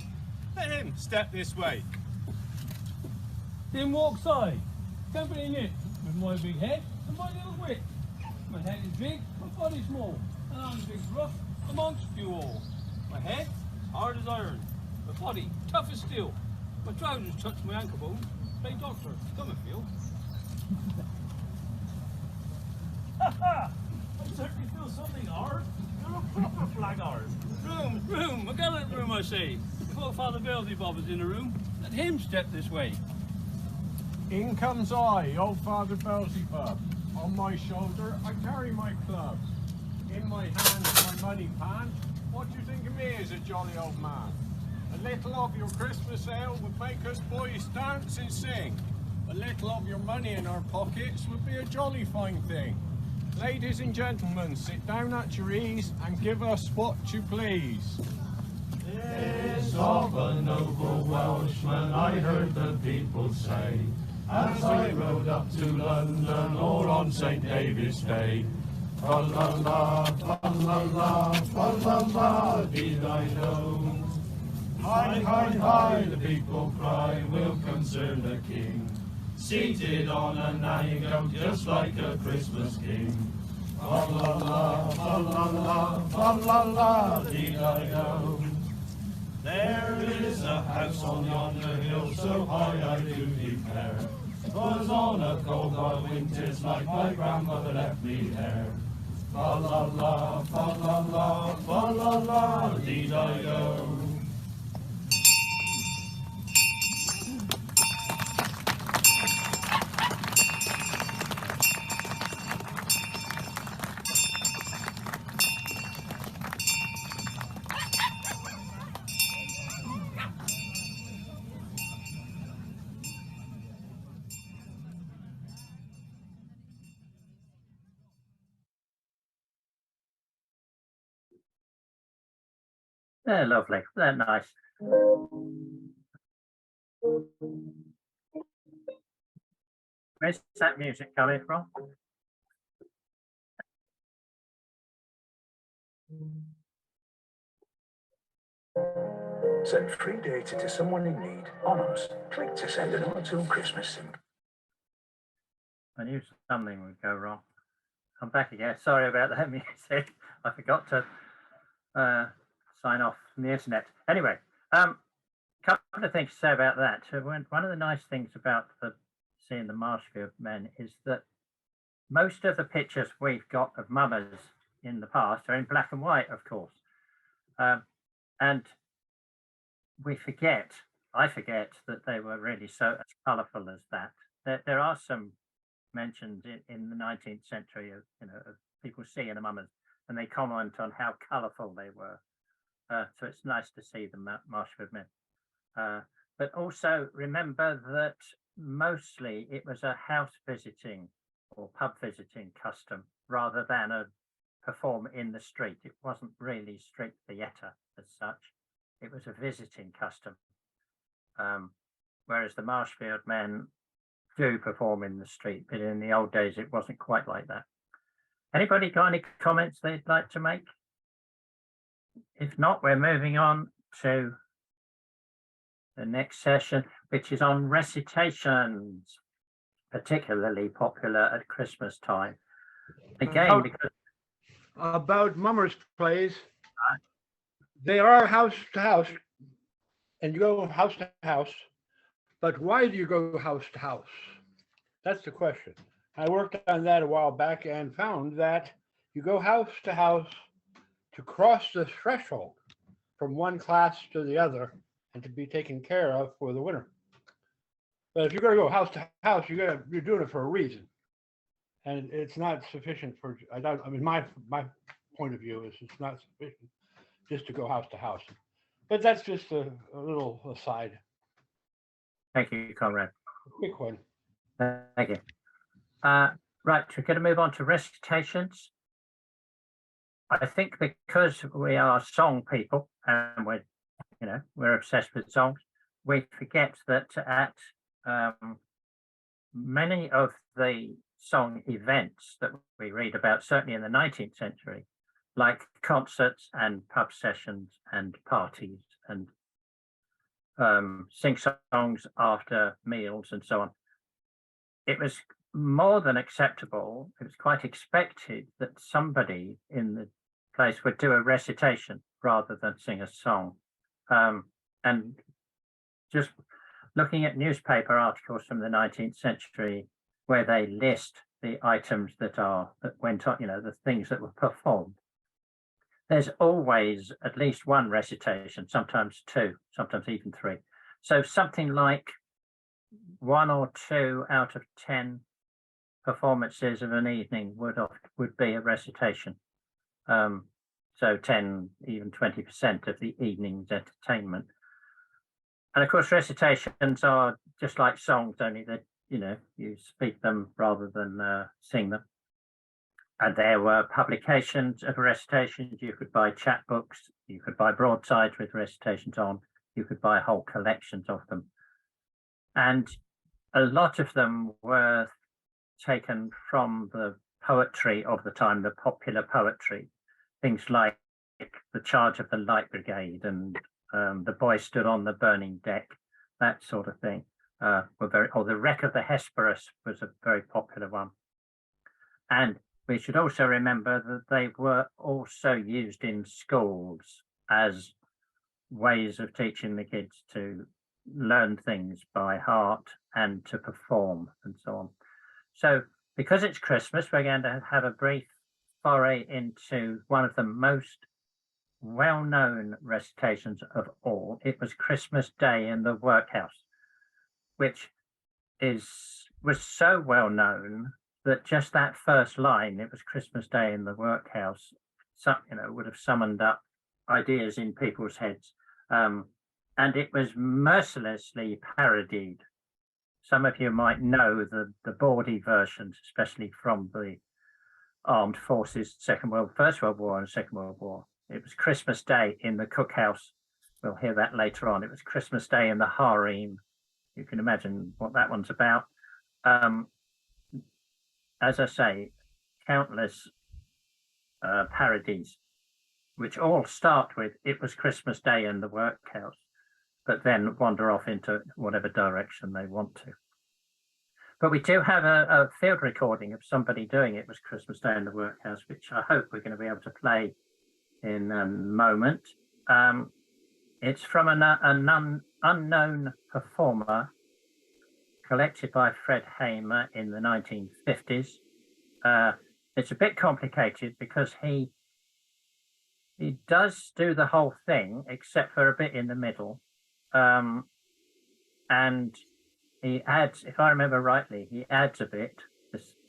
let him step this way. Then walks I, Tenpenny knit, with my big head and my little wit. My head is big, my body small, and I'm a big rough amongst you all. My head, hard as iron, my body, tough as steel. My trousers touch my ankle bones. Hey doctor, come and feel. Ha ha! I certainly feel something hard. You're a proper blackguard. Room, a gallant room, I say. If old Father Beelzebub is in the room, let him step this way. In comes I, old Father Beelzebub. On my shoulder, I carry my club. In my hand, my money pan. What do you think of me as a jolly old man? A little of your Christmas ale would make us boys dance and sing. A little of your money in our pockets would be a jolly fine thing. Ladies and gentlemen, sit down at your ease and give us what you please. This of a noble Welshman I heard the people say, as I rode up to London all on St. David's Day. Fa la la, fa la la, fa la la, did I know? Hi, hi, hi, the people cry, will concern the king. Seated on a nag goat just like a Christmas king. Fa la la, fa la la, fa la la, did I know? There is a house on yonder hill so high I do declare. 'Twas on a cold hard winter's night my grandmother left me there. Fa la la, fa la la, fa la la, did I go? They're lovely. They're nice. Where's that music coming from? Send free data to someone in need on us. Click to send an autumn Christmas symbol. I knew something would go wrong. I'm back again. Sorry about that music. I forgot to sign off from the internet. Anyway, couple of things to say about that. One of the nice things about seeing the Marshfield men is that most of the pictures we've got of mummers in the past are in black and white, of course. And I forget that they were really so as colourful as that. There are some mentions in the 19th century of, of people seeing the mummers, and they comment on how colourful they were. So it's nice to see the Marshfield men. But also remember that mostly it was a house visiting or pub visiting custom rather than a perform in the street. It wasn't really street theatre as such. It was a visiting custom. Whereas the Marshfield men do perform in the street, but in the old days it wasn't quite like that. Anybody got any comments they'd like to make? If not, we're moving on to the next session, which is on recitations, particularly popular at Christmas time. Again, about mummers plays, they are house to house, and you go house to house, but why do you go house to house? That's the question. I worked on that a while back and found that you go house to house to cross the threshold from one class to the other and to be taken care of for the winter. But if you're going to go house to house, you're doing it for a reason, and it's not sufficient for. I mean, my point of view is it's not sufficient just to go house to house. But that's just a little aside. Thank you, Conrad. Quick one. Thank you. Right, we're going to move on to recitations. I think because we are song people and we're obsessed with songs, we forget that at many of the song events that we read about, certainly in the 19th century, like concerts and pub sessions and parties and sing songs after meals and so on. It was more than acceptable. It was quite expected that somebody in the place would do a recitation rather than sing a song. And just looking at newspaper articles from the 19th century where they list the items that went on, the things that were performed, there's always at least one recitation, sometimes two, sometimes even three. So something like 1 or 2 out of 10 performances of an evening would be a recitation. So 10, even 20% of the evening's entertainment. And of course, recitations are just like songs, only that, you speak them rather than sing them. And there were publications of recitations. You could buy chapbooks, you could buy broadsides with recitations on, you could buy whole collections of them. And a lot of them were taken from the poetry of the time, the popular poetry, things like The Charge of the Light Brigade and The Boy Stood on the Burning Deck, that sort of thing, or The Wreck of the Hesperus was a very popular one. And we should also remember that they were also used in schools as ways of teaching the kids to learn things by heart and to perform and so on. So because it's Christmas, we're going to have a brief foray into one of the most well-known recitations of all. It was Christmas Day in the Workhouse, which was so well known that just that first line, it was Christmas Day in the Workhouse, would have summoned up ideas in people's heads. And it was mercilessly parodied. Some of you might know the bawdy versions, especially from the armed forces, First World War and Second World War. It was Christmas Day in the Cookhouse. We'll hear that later on. It was Christmas Day in the harem. You can imagine what that one's about. As I say, countless parodies, which all start with, it was Christmas Day in the Workhouse, but then wander off into whatever direction they want to. But we do have a field recording of somebody doing It Was Christmas Day in the Workhouse, which I hope we're going to be able to play in a moment. It's from an unknown performer collected by Fred Hamer in the 1950s. It's a bit complicated because he does do the whole thing except for a bit in the middle. And he adds, if I remember rightly, he adds a bit,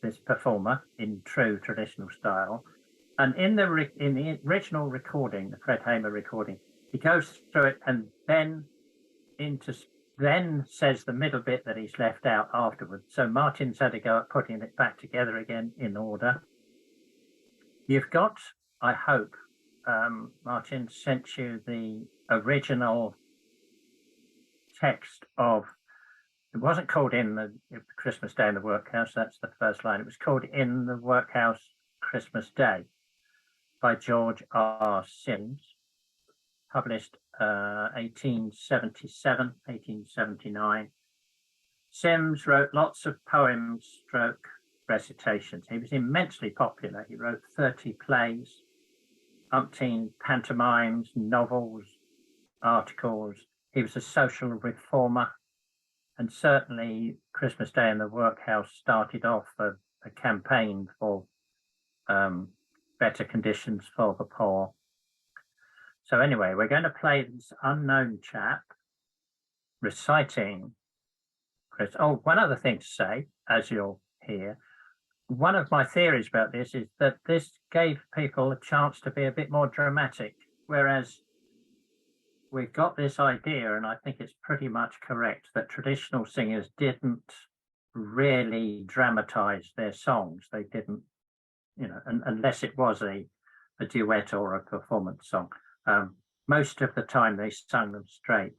this performer, in true traditional style. And in the original recording, the Fred Hamer recording, he goes through it and then says the middle bit that he's left out afterwards. So Martin's had to go at putting it back together again in order. You've got, I hope, Martin sent you the original text of, it wasn't called In the Christmas Day in the Workhouse, that's the first line. It was called In the Workhouse Christmas Day by George R. Sims, published 1877, 1879. Sims wrote lots of poems stroke recitations. He was immensely popular. He wrote 30 plays, umpteen pantomimes, novels, articles. He was a social reformer, and certainly Christmas Day in the Workhouse started off a campaign for better conditions for the poor. So anyway, we're going to play this unknown chap reciting Chris. Oh, one other thing to say, as you'll hear, one of my theories about this is that this gave people a chance to be a bit more dramatic, whereas we've got this idea, and I think it's pretty much correct, that traditional singers didn't really dramatize their songs. They didn't, unless it was a duet or a performance song. Most of the time they sung them straight.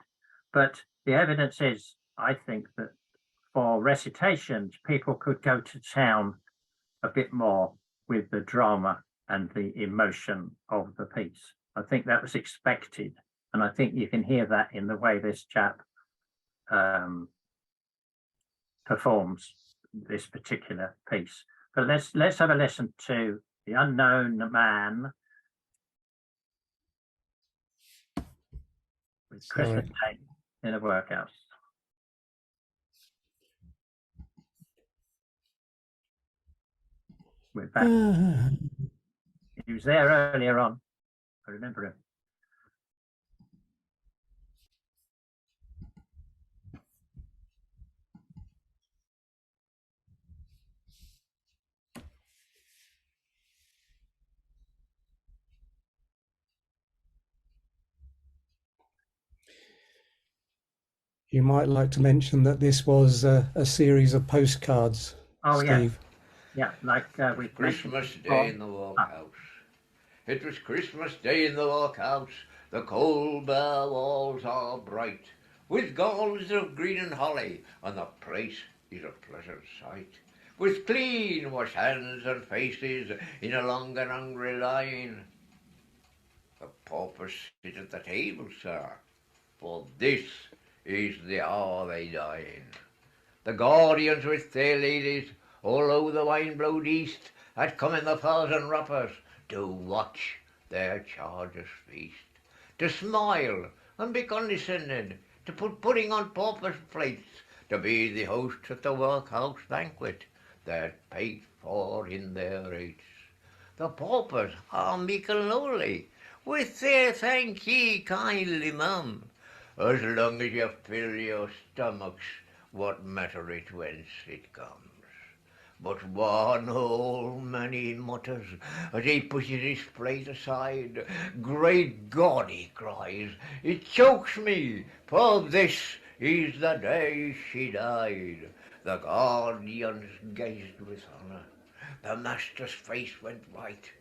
But the evidence is, I think, that for recitations, people could go to town a bit more with the drama and the emotion of the piece. I think that was expected, and I think you can hear that in the way this chap performs this particular piece. But let's have a listen to The Unknown Man with Christmas Day in the Workhouse. We're back. He was there earlier on. I remember him. You might like to mention that this was a series of postcards, Oh, Steve. Yeah, like we Christmas Day in the Workhouse. It was Christmas Day in the Workhouse. The cold bare walls are bright, with galls of green and holly, and the place is a pleasant sight. With clean washed hands and faces in a long and hungry line. The paupers sit at the table, sir, for this is the hour they dine. The guardians with their ladies all over the wine-blowed east had come in the furs and wrappers to watch their charges feast, to smile and be condescending, to put pudding on paupers' plates, to be the hosts at the workhouse banquet they'd paid for in their rates. The paupers are meek and lowly, with their thank ye kindly, mum. As long as you fill your stomachs, what matter it whence it comes? But one old man he mutters, as he pushes his plate aside, "Great God," he cries, "it chokes me, for this is the day she died." The guardians gazed with honour. The master's face went white.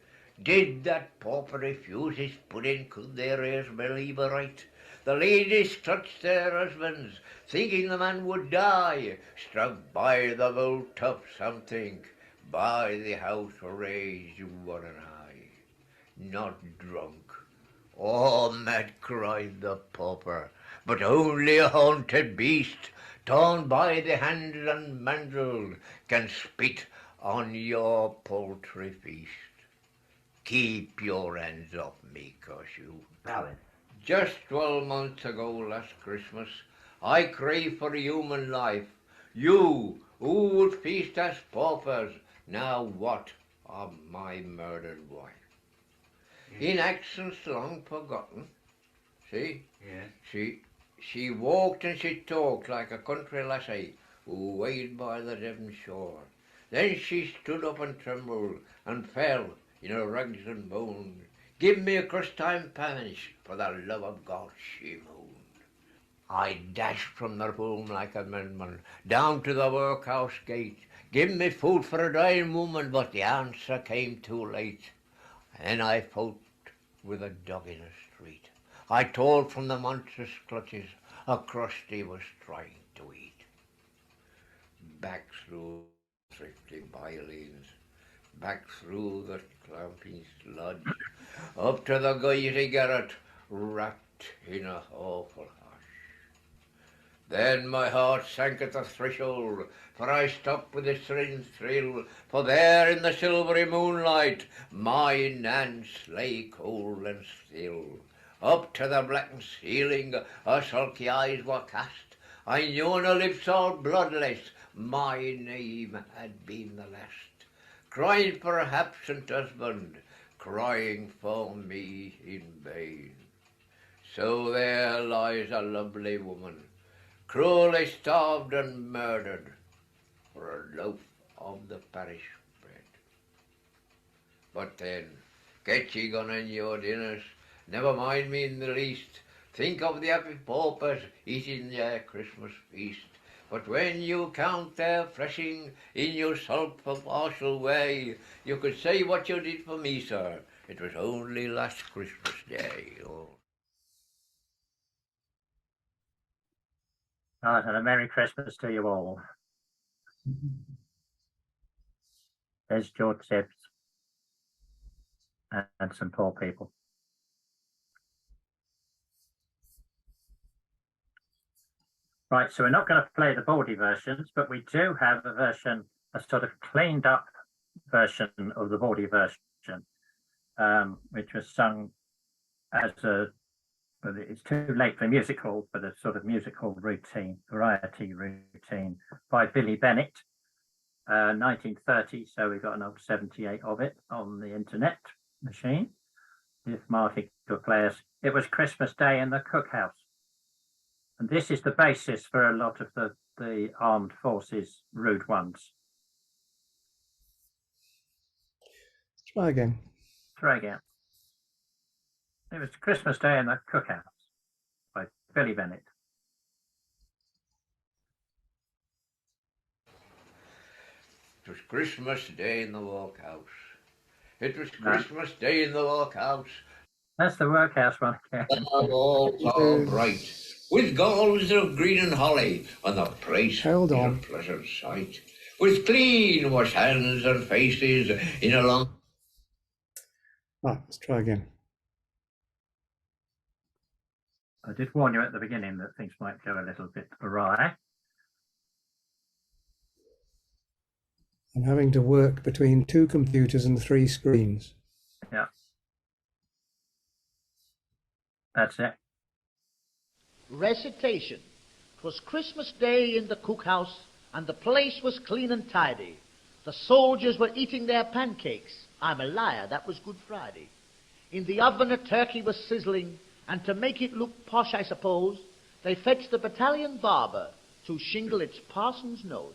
Did that pauper refuse his pudding? Could their ears believe aright? The ladies clutched their husbands, thinking the man would die, struck by the bolt of something, by the house raised one and high. Not drunk, or mad, cried the pauper, but only a haunted beast, torn by the hand and mangled, can spit on your paltry feast. Keep your hands off me, curse you. Just 12 months ago, last Christmas, I craved for human life. You, who would feast as paupers, now what of my murdered wife? In accents long forgotten, see? Yeah. She walked and she talked like a country lassie who wayed by the Devon shore. Then she stood up and trembled and fell in her rags and moaned. "Give me a crust-time panish, for the love of God," she moaned. I dashed from the room like a madman, down to the workhouse gate. "Give me food for a dying woman," but the answer came too late. And I fought with a dog in the street. I tore from the monstrous clutches a crust he was trying to eat. Back through thrifty by-lanes, back through the clamping sludge, up to the gauzy garret, wrapped in a awful hush. Then my heart sank at the threshold, for I stopped with a strange thrill, for there in the silvery moonlight my Nance lay cold and still. Up to the blackened ceiling her sulky eyes were cast. I knew on her lips all bloodless my name had been the last. Crying for her absent husband, crying for me in vain. So there lies a lovely woman, cruelly starved and murdered for a loaf of the parish bread. But then, get ye gone on your dinners, never mind me in the least. Think of the happy paupers eating their Christmas feast. But when you count their fleshing in your self-partial way, you could say what you did for me, sir. It was only last Christmas Day. Oh. Right, and a Merry Christmas to you all. There's George Sibbs. and some poor people. Right, so we're not going to play the Baldy versions, but we do have a version, a sort of cleaned up version of the Baldy version, which was sung as a, well, it's too late for a musical, but a sort of musical routine, variety routine by Billy Bennett, 1930. So we've got an old 78 of it on the internet machine. If Marty could play us, it was Christmas Day in the Cookhouse. And this is the basis for a lot of the armed forces rude ones. Try again. Try again. It was Christmas Day in the Cookhouse by Billy Bennett. It was Christmas Day in the Workhouse. It was Christmas Day in the Workhouse. That's the Workhouse one again. The walls all bright, with galls of green and holly, and the place Hold on. a pleasant sight. With clean washed hands and faces in a long... Right, let's try again. I did warn you at the beginning that things might go a little bit awry. I'm having to work between 2 computers and 3 screens. Yeah. That's it. Recitation. 'Twas Christmas Day in the cookhouse, and the place was clean and tidy. The soldiers were eating their pancakes. I'm a liar, that was Good Friday. In the oven a turkey was sizzling, and to make it look posh, I suppose, they fetched the battalion barber to shingle its parson's nose.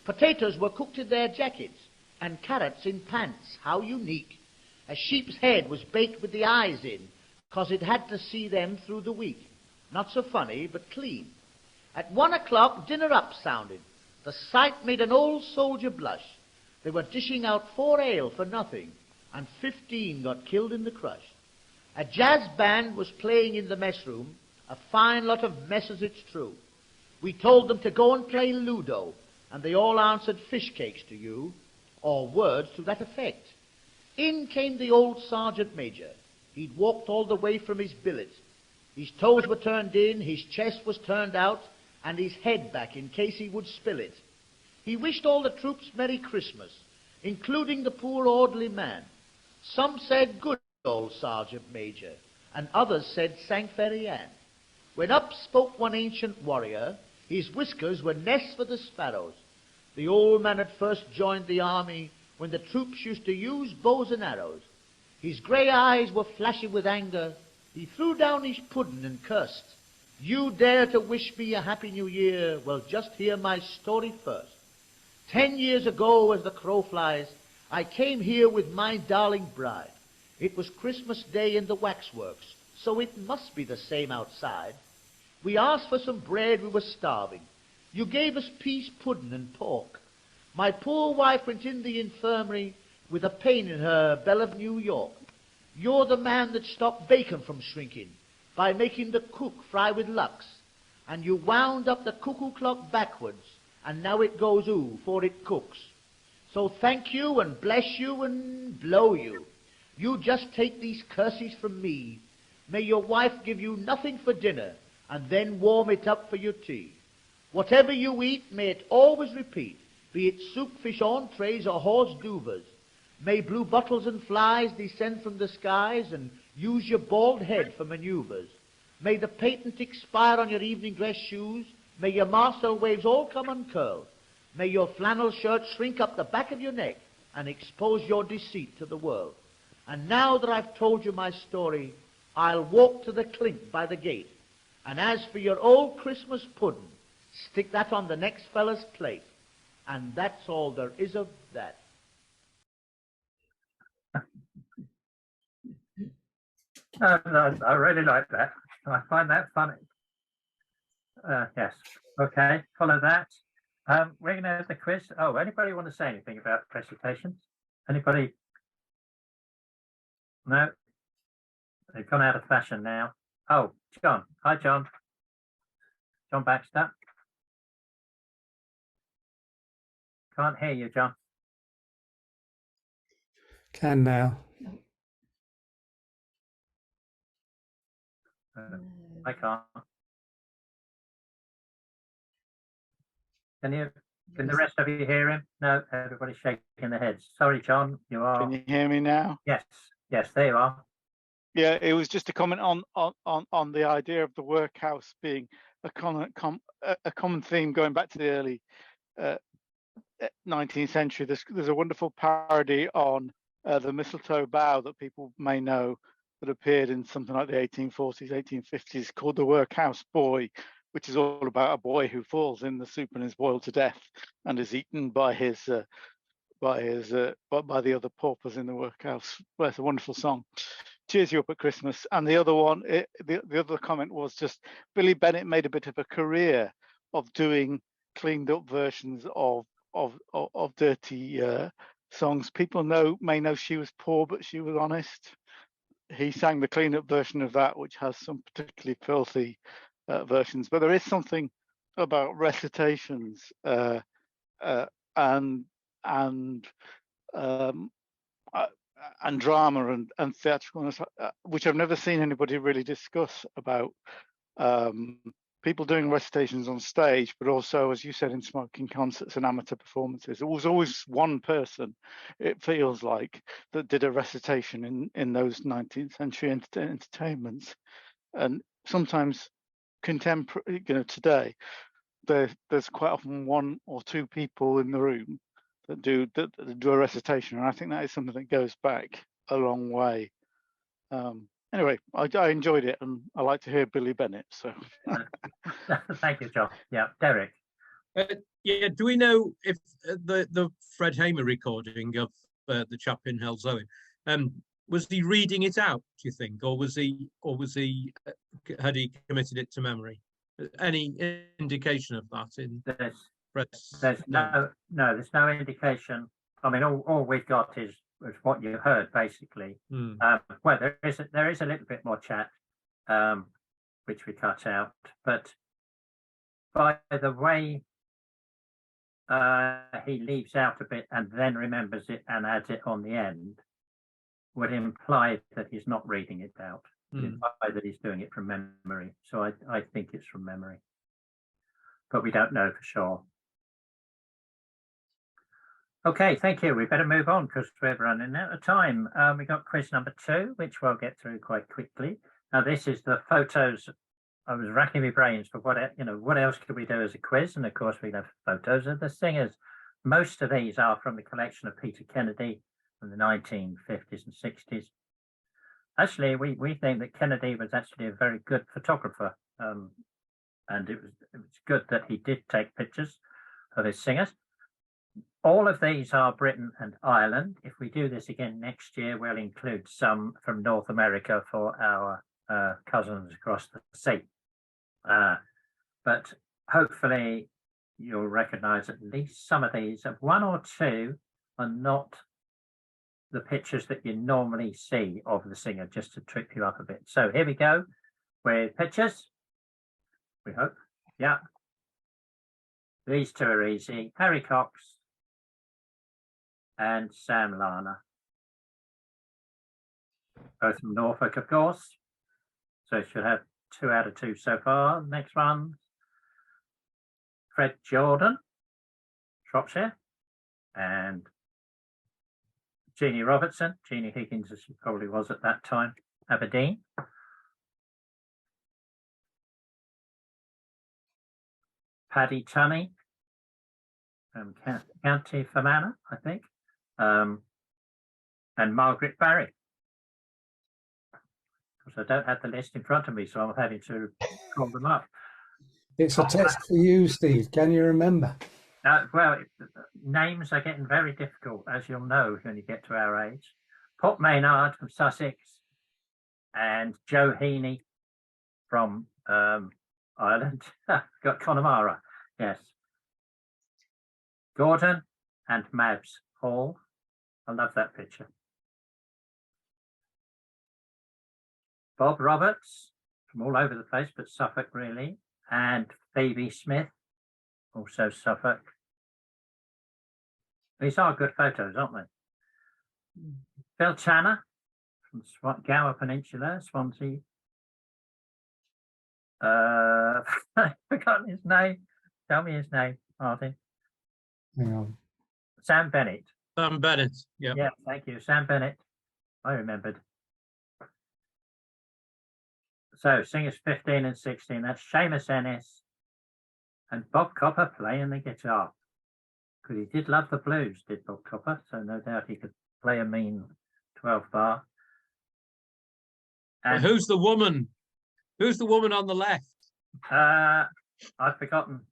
Potatoes were cooked in their jackets, and carrots in pants. How unique. A sheep's head was baked with the eyes in, 'cause it had to see them through the week. Not so funny, but clean. At 1 o'clock, dinner up sounded. The sight made an old soldier blush. They were dishing out 4 ale for nothing, and 15 got killed in the crush. A jazz band was playing in the mess room, a fine lot of messes, it's true. We told them to go and play Ludo, and they all answered fish cakes to you, or words to that effect. In came the old sergeant major. He'd walked all the way from his billet. His toes were turned in, his chest was turned out, and his head back in case he would spill it. He wished all the troops Merry Christmas, including the poor orderly man. Some said, good old sergeant major, and others said, Sank Ferry Ann. When up spoke one ancient warrior, his whiskers were nests for the sparrows. The old man had first joined the army when the troops used to use bows and arrows. His grey eyes were flashing with anger. He threw down his pudding and cursed. You dare to wish me a happy new year? Well, just hear my story first. 10 years ago, as the crow flies, I came here with my darling bride. It was Christmas Day in the waxworks, so it must be the same outside. We asked for some bread, we were starving. You gave us peas, pudding, and pork. My poor wife went in the infirmary with a pain in her belle of New York. You're the man that stopped bacon from shrinking by making the cook fry with Lux. And you wound up the cuckoo clock backwards, and now it goes ooh, for it cooks. So thank you and bless you and blow you. You just take these curses from me. May your wife give you nothing for dinner, and then warm it up for your tea. Whatever you eat, may it always repeat, be it soup, fish, entrees, or horse duvers. May blue bottles and flies descend from the skies and use your bald head for maneuvers. May the patent expire on your evening dress shoes. May your Marcel waves all come uncurled. May your flannel shirt shrink up the back of your neck and expose your deceit to the world. And now that I've told you my story, I'll walk to the clink by the gate. And as for your old Christmas pudding, stick that on the next fella's plate. And that's all there is of that. No, I really like that. I find that funny. Yes. Okay, follow that. We're going to have the quiz. Oh, anybody want to say anything about recitations? Anybody? No? They've gone out of fashion now. Oh, John. Hi, John. John Baxter. Can't hear you, John. Can now. I can't. Can the rest of you hear him? No, everybody's shaking their heads. Sorry, John, you are. Can you hear me now? Yes, yes, there you are. Yeah, it was just a comment on the idea of the workhouse being a common theme going back to the early 19th century. There's a wonderful parody on the mistletoe bough that people may know that appeared in something like the 1840s, 1850s, called The Workhouse Boy, which is all about a boy who falls in the soup and is boiled to death and is eaten by the other paupers in the workhouse. Well, it's a wonderful song. Cheers you up at Christmas. And the other one, the other comment was just Billy Bennett made a bit of a career of doing cleaned up versions of dirty songs. People may know She Was Poor, but She Was Honest. He sang the clean up version of that, which has some particularly filthy versions. But there is something about recitations and drama and theatrical, which I've never seen anybody really discuss about people doing recitations on stage, but also, as you said, in smoking concerts and amateur performances. It was always one person, it feels like, that did a recitation in those 19th century entertainments. And sometimes contemporary, today, there's quite often one or two people in the room that do a recitation, and I think that is something that goes back a long way. Anyway, I enjoyed it, and I like to hear Billy Bennett. So, thank you, John. Yeah, Derek. Yeah, do we know if the Fred Hamer recording of the chap in Hell's Owen, was he reading it out? Do you think, or had he committed it to memory? Any indication of that in There's no indication. I mean, all we've got is what you heard, basically. Well, there is a little bit more chat, which we cut out, but by the way he leaves out a bit and then remembers it and adds it on the end, would imply that he's not reading it out. Would imply that he's doing it from memory. So I think it's from memory, but we don't know for sure. Okay, thank you. We better move on because we're running out of time. We got quiz number 2, which we'll get through quite quickly. Now, this is the photos. I was racking my brains for what else could we do as a quiz, and of course we have photos of the singers. Most of these are from the collection of Peter Kennedy from the 1950s and 60s. Actually, we think that Kennedy was actually a very good photographer, and it was good that he did take pictures of his singers. All of these are Britain and Ireland. If we do this again next year, we'll include some from North America for our cousins across the sea. But hopefully you'll recognise at least some of these. One or two are not the pictures that you normally see of the singer, just to trip you up a bit. So here we go with pictures, we hope. Yeah. These two are easy. Harry Cox and Sam Larner. Both from Norfolk, of course. So should have 2 out of 2 so far. Next one, Fred Jordan, Shropshire, and Jeannie Robertson. Jeannie Higgins, as she probably was at that time, Aberdeen. Paddy Tunney from County Fermanagh, I think, and Margaret Barry. Because I don't have the list in front of me, so I'm having to call them up. It's a test for you, Steve. Can you remember? Well, names are getting very difficult, as you'll know when you get to our age. Pop Maynard from Sussex and Joe Heaney from Ireland. Got Connemara, yes. Gordon and Mabs Hall. I love that picture. Bob Roberts from all over the place, but Suffolk really. And Phoebe Smith, also Suffolk. These are good photos, aren't they? Phil Tanner from Gower Peninsula, Swansea. I've forgotten his name. Tell me his name, Martin. Hang on. Sam Bennett. Sam Bennett. Yeah. Yeah, thank you. Sam Bennett. I remembered. So singers 15 and 16, that's Seamus Ennis and Bob Copper playing the guitar. Because he did love the blues, did Bob Copper, so no doubt he could play a mean 12 bar. And who's the woman? Who's the woman on the left? I've forgotten.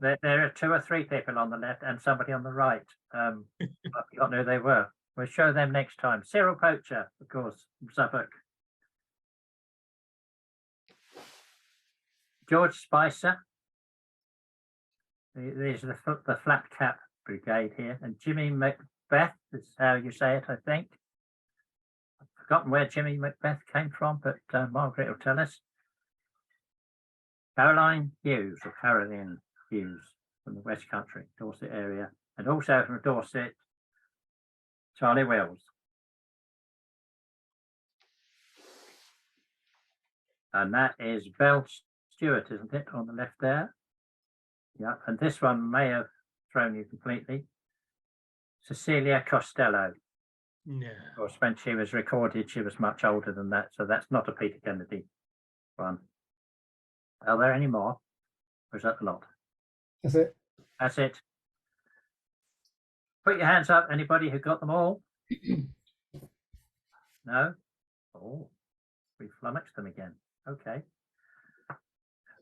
There are 2 or 3 people on the left and somebody on the right. I've forgotten who they were. We'll show them next time. Cyril Poacher, of course, from Suffolk. George Spicer. These are the flat cap brigade here. And Jimmy Macbeth is how you say it, I think. I've forgotten where Jimmy Macbeth came from, but Margaret will tell us. Caroline Hughes, or Caroline Hughes, from the West Country, Dorset area. And also from Dorset, Charlie Wills. And that is Belle Stewart, isn't it, on the left there? Yeah, and this one may have thrown you completely. Cecilia Costello. Yeah. Of course, when she was recorded, she was much older than that, so that's not a Peter Kennedy one. Are there any more? Or is that the lot? That's it. That's it. Put your hands up, anybody who got them all? No? Oh, we flummoxed them again. Okay.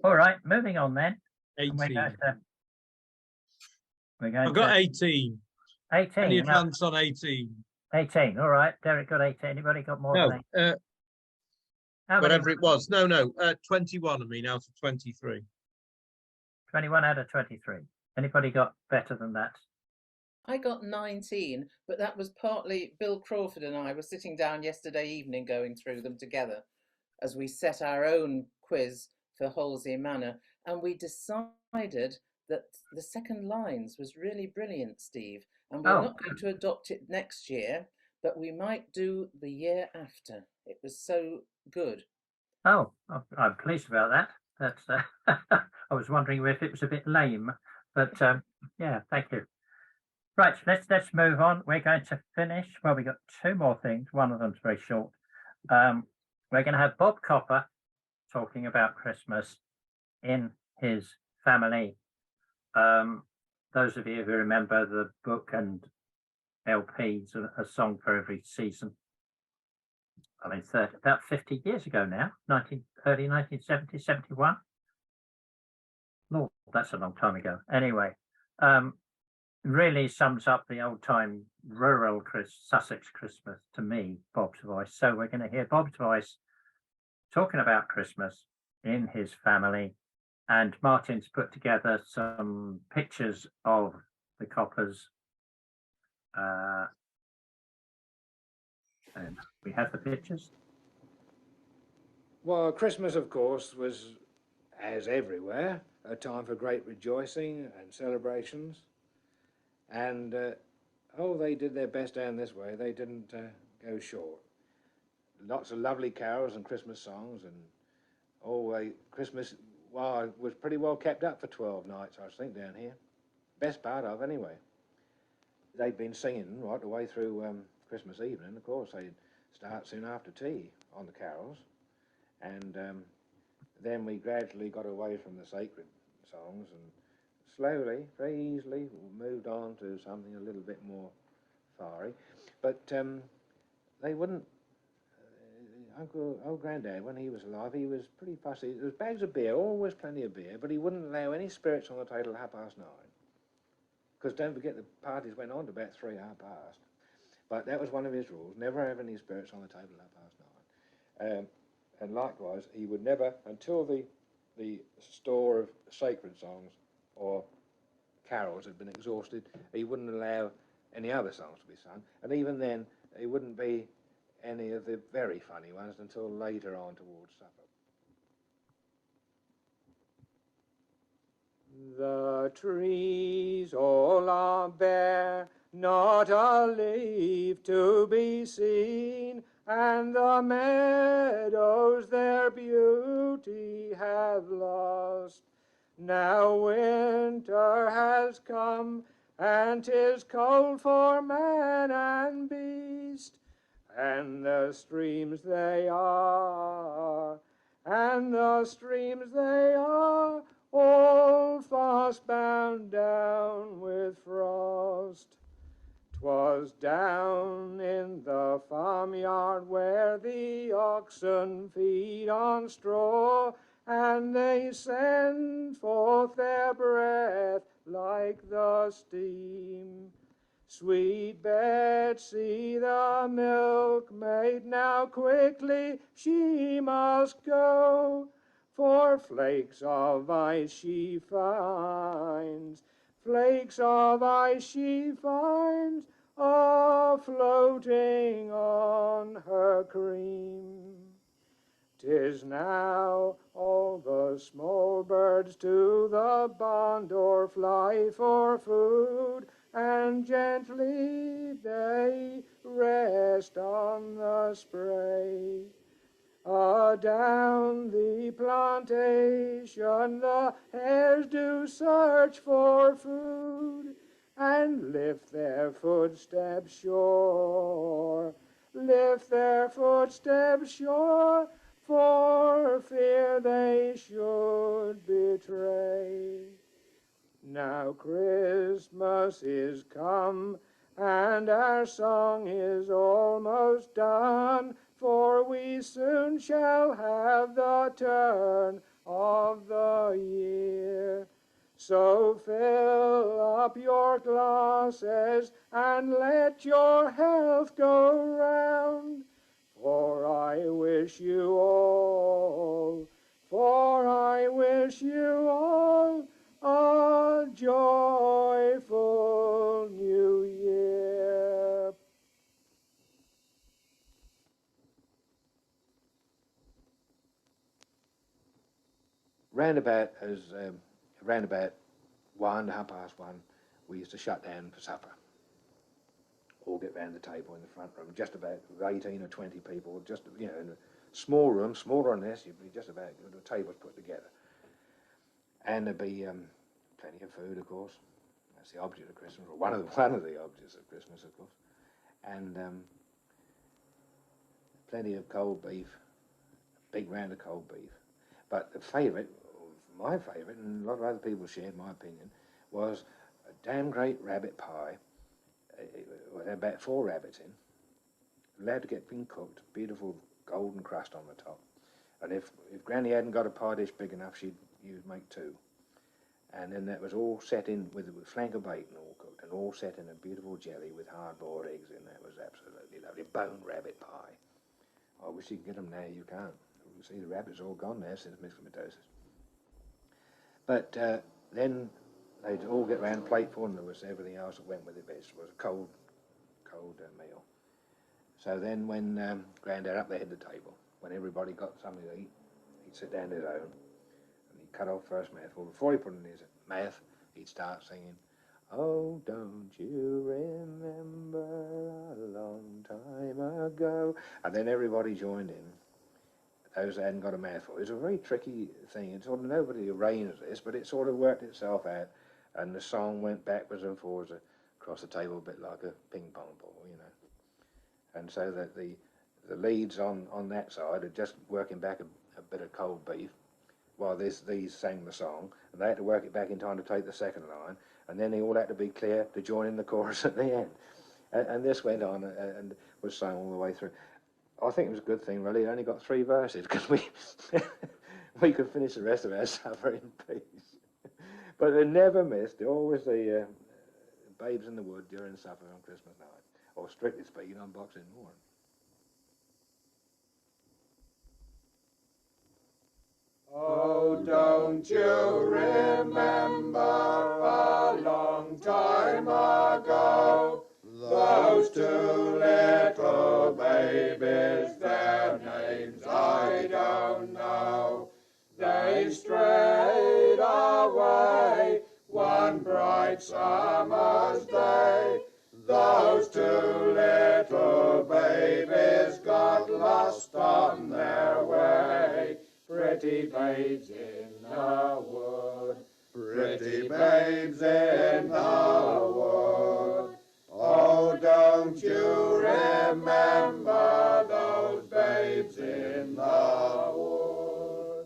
All right, moving on then. 18. I've got 18. 18. Any advance on 18? 18. All right. Derek got 18. Anybody got more than 18? Whatever it was. No. 21, I mean, out of 23. 21 out of 23. Anybody got better than that? I got 19, but that was partly Bill Crawford and I were sitting down yesterday evening going through them together as we set our own quiz for Holsey Manor, and we decided that the second lines was really brilliant, Steve, and we're not going to adopt it next year, but we might do the year after. It was so good. Oh, I'm pleased about that. That's I was wondering if it was a bit lame, but yeah, thank you. Right, let's move on. We're going to finish. Well, we got 2 more things. One of them's very short. We're going to have Bob Copper talking about Christmas in his family. Those of you who remember the book and LPs, a song for every season. I mean, about 50 years ago now, early 1970, 71. Lord, that's a long time ago. Anyway, really sums up the old time rural Sussex Christmas to me, Bob's voice. So we're going to hear Bob's voice talking about Christmas in his family. And Martin's put together some pictures of the Coppers. And we have the pictures. Well, Christmas, of course, was, as everywhere, a time for great rejoicing and celebrations. And, they did their best down this way. They didn't go short. Lots of lovely carols and Christmas songs, and Christmas, it was pretty well kept up for 12 nights, I think, down here. Best part of, anyway. They'd been singing right the way through Christmas evening. Of course, they'd start soon after tea on the carols. And then we gradually got away from the sacred songs and slowly, very easily, moved on to something a little bit more fiery. But they wouldn't... old Grandad, when he was alive, he was pretty fussy. There was bags of beer, always plenty of beer, but he wouldn't allow any spirits on the table at 9:30. Because don't forget, the parties went on to about 3:30. But that was one of his rules, never have any spirits on the table at 9:30. And likewise, he would never, until the store of sacred songs or carols had been exhausted, he wouldn't allow any other songs to be sung. And even then, he wouldn't be any of the very funny ones until later on towards supper. The trees all are bare, not a leaf to be seen, and the meadows they're beautiful beauty have lost. Now winter has come, and 'tis cold for man and beast, and the streams they are, all fast bound down with frost. 'Twas down in the farmyard where the oxen feed on straw, and they send forth their breath like the steam. Sweet Betsy, the milkmaid, now quickly she must go, for flakes of ice she finds, a-floating on her cream. 'Tis now all the small birds to the barn door fly for food, and gently they rest on the spray. Down the plantation the hares do search for food, and lift their footsteps sure, for fear they should betray. Now Christmas is come, and our song is almost done, for we soon shall have the turn of the year. So fill up your glasses and let your health go round, for I wish you all a joyful new year. Round about 1:30, we used to shut down for supper. All get round the table in the front room, just about 18 or 20 people, just, you know, in a small room, smaller than this, you'd be just about, the tables put together. And there'd be plenty of food, of course. That's the object of Christmas, or one of the objects of Christmas, of course. And plenty of cold beef, big round of cold beef. But the favourite, my favourite, and a lot of other people shared my opinion, was a damn great rabbit pie. With about 4 rabbits in, allowed to get being cooked, beautiful golden crust on the top. And if Granny hadn't got a pie dish big enough, you'd make 2. And then that was all set in with flank of bacon all cooked, and all set in a beautiful jelly with hard-boiled eggs in. That was absolutely lovely. Bone rabbit pie. I wish you could get them now. You can't. You see, the rabbits are all gone now since myxomatosis. But then they'd all get round plateful, and there was everything else that went with it. It was a cold meal. So then when Grandad up there at the table, when everybody got something to eat, he'd sit down his own, and he'd cut off first mouthful. Before he put in his mouth, he'd start singing, "Oh, don't you remember a long time ago?" And then everybody joined in. Those that hadn't got a mouthful. It was a very tricky thing. It's sort of, nobody arranged this, but it sort of worked itself out, and the song went backwards and forwards across the table, a bit like a ping pong ball, you know. And so that the leads on that side are just working back a bit of cold beef, while these sang the song, and they had to work it back in time to take the second line, and then they all had to be clear to join in the chorus at the end. And this went on and was sung all the way through. I think it was a good thing, really. It only got 3 verses, because we could finish the rest of our supper in peace. But they never missed. Always the babes in the wood during supper on Christmas night, or strictly speaking, on Boxing morning. Oh, don't you remember a long time ago, those 2 little babies, their names I don't know. They strayed away one bright summer's day. Those 2 little babies got lost on their way. pretty babes in the wood, pretty babes in the wood. Oh, don't you remember those babes in the wood?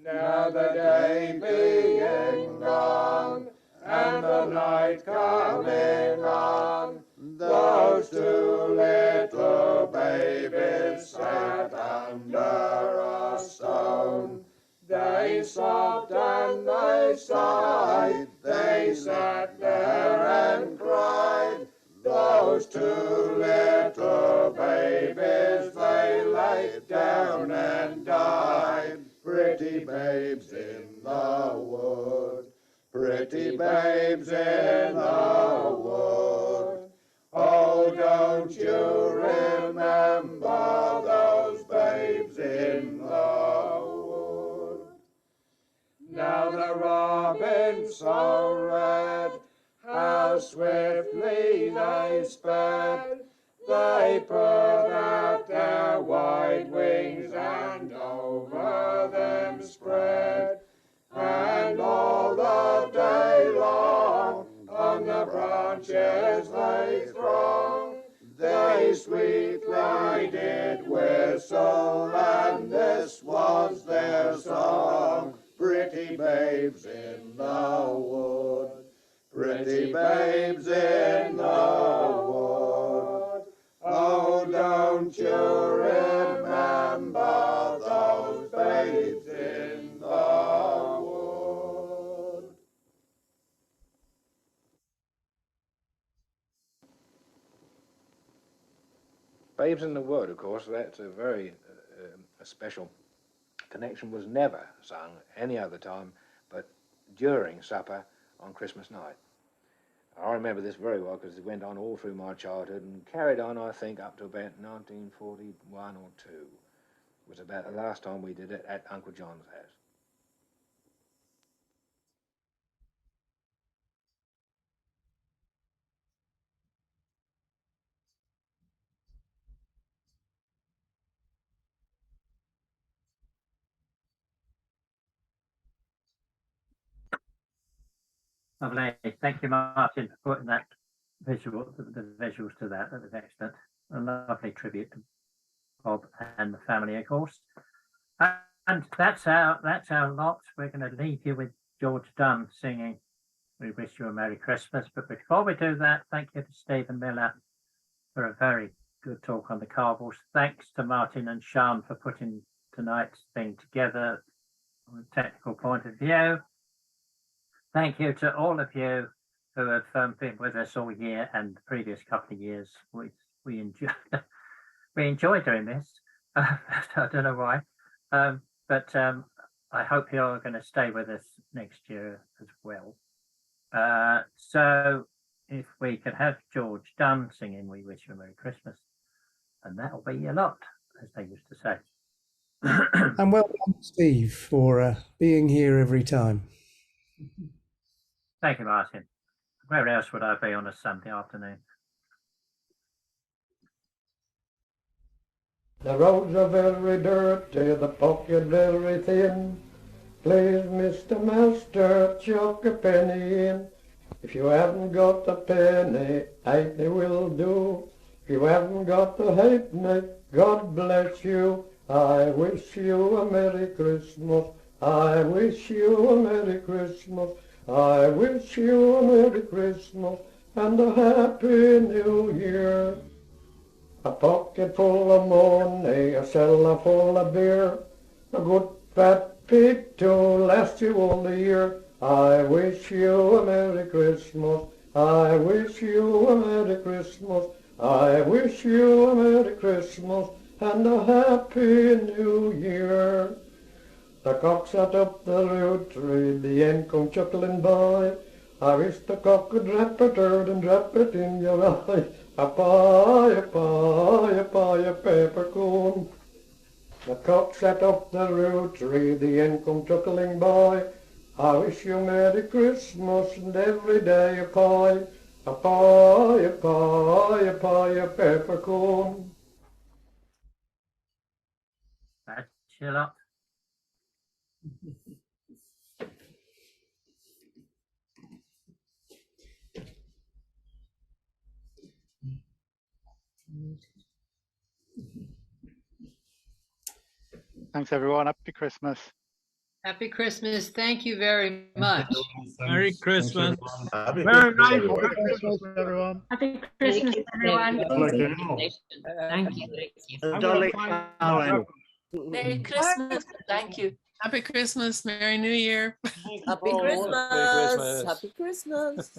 Now the day being gone, and the night coming on, those two little babies sat under a stone. They sobbed and they sighed, they sat there and cried. Those two little babies, they laid down and died. Pretty babes in the wood, pretty babes in the wood. Oh, don't you remember those babes in the wood? Now the robins so red, how swiftly they sped. They put out their wide wings and over them spread. And all the day long on the branches they throng. They sweetly did whistle, and this was their song. Pretty babes in the wood, pretty babes in the wood. Oh, don't you remember those babes in the wood? Babes in the Wood, of course, that's a very a special connection. Was never sung any other time but during supper on Christmas night. I remember this very well because it went on all through my childhood and carried on, I think, up to about 1941 or 2. It was about the last time we did it at Uncle John's house. Lovely. Thank you, Martin, for putting that visual, the visuals to that. That was excellent. A lovely tribute to Bob and the family, of course. And that's our lot. We're going to leave you with George Dunn singing "We Wish You a Merry Christmas." But before we do that, thank you to Stephen Miller for a very good talk on the carvels. Thanks to Martin and Sean for putting tonight's thing together from a technical point of view. Thank you to all of you who have been with us all year and the previous couple of years. We enjoy we enjoy doing this. I don't know why, but I hope you're going to stay with us next year as well. So if we could have George Dunn singing "We Wish You a Merry Christmas," and that'll be a lot, as they used to say. And well done, Steve, for being here every time. Thank you, Martin. Where else would I be on a Sunday afternoon? The roads are very dirty, the pocket very thin. Please, Mr. Master, chuck a penny in. If you haven't got a penny, halfpenny will do. If you haven't got a halfpenny, God bless you. I wish you a Merry Christmas. I wish you a Merry Christmas. I wish you a Merry Christmas and a Happy New Year. A pocket full of money, a cellar full of beer, a good fat pig to last you all the year. I wish you a Merry Christmas. I wish you a Merry Christmas. I wish you a Merry Christmas and a Happy New Year. The cock sat up the roof tree, the hen come chuckling by. I wish the cock could drop a turd and drop it in your eye. A pie, a pie, a pie, a peppercorn. The cock sat up the roof tree, the hen come chuckling by. I wish you Merry Christmas and every day a pie. A pie, a pie, a pie, a peppercorn. That's your lot. Thanks, everyone. Happy Christmas. Happy Christmas. Thank you very much. Merry Christmas. Very nice Christmas, everyone. Happy Christmas, everyone. Thank you. Merry Christmas. Thank you. Happy Christmas. Merry New Year. Happy Christmas. Happy Christmas.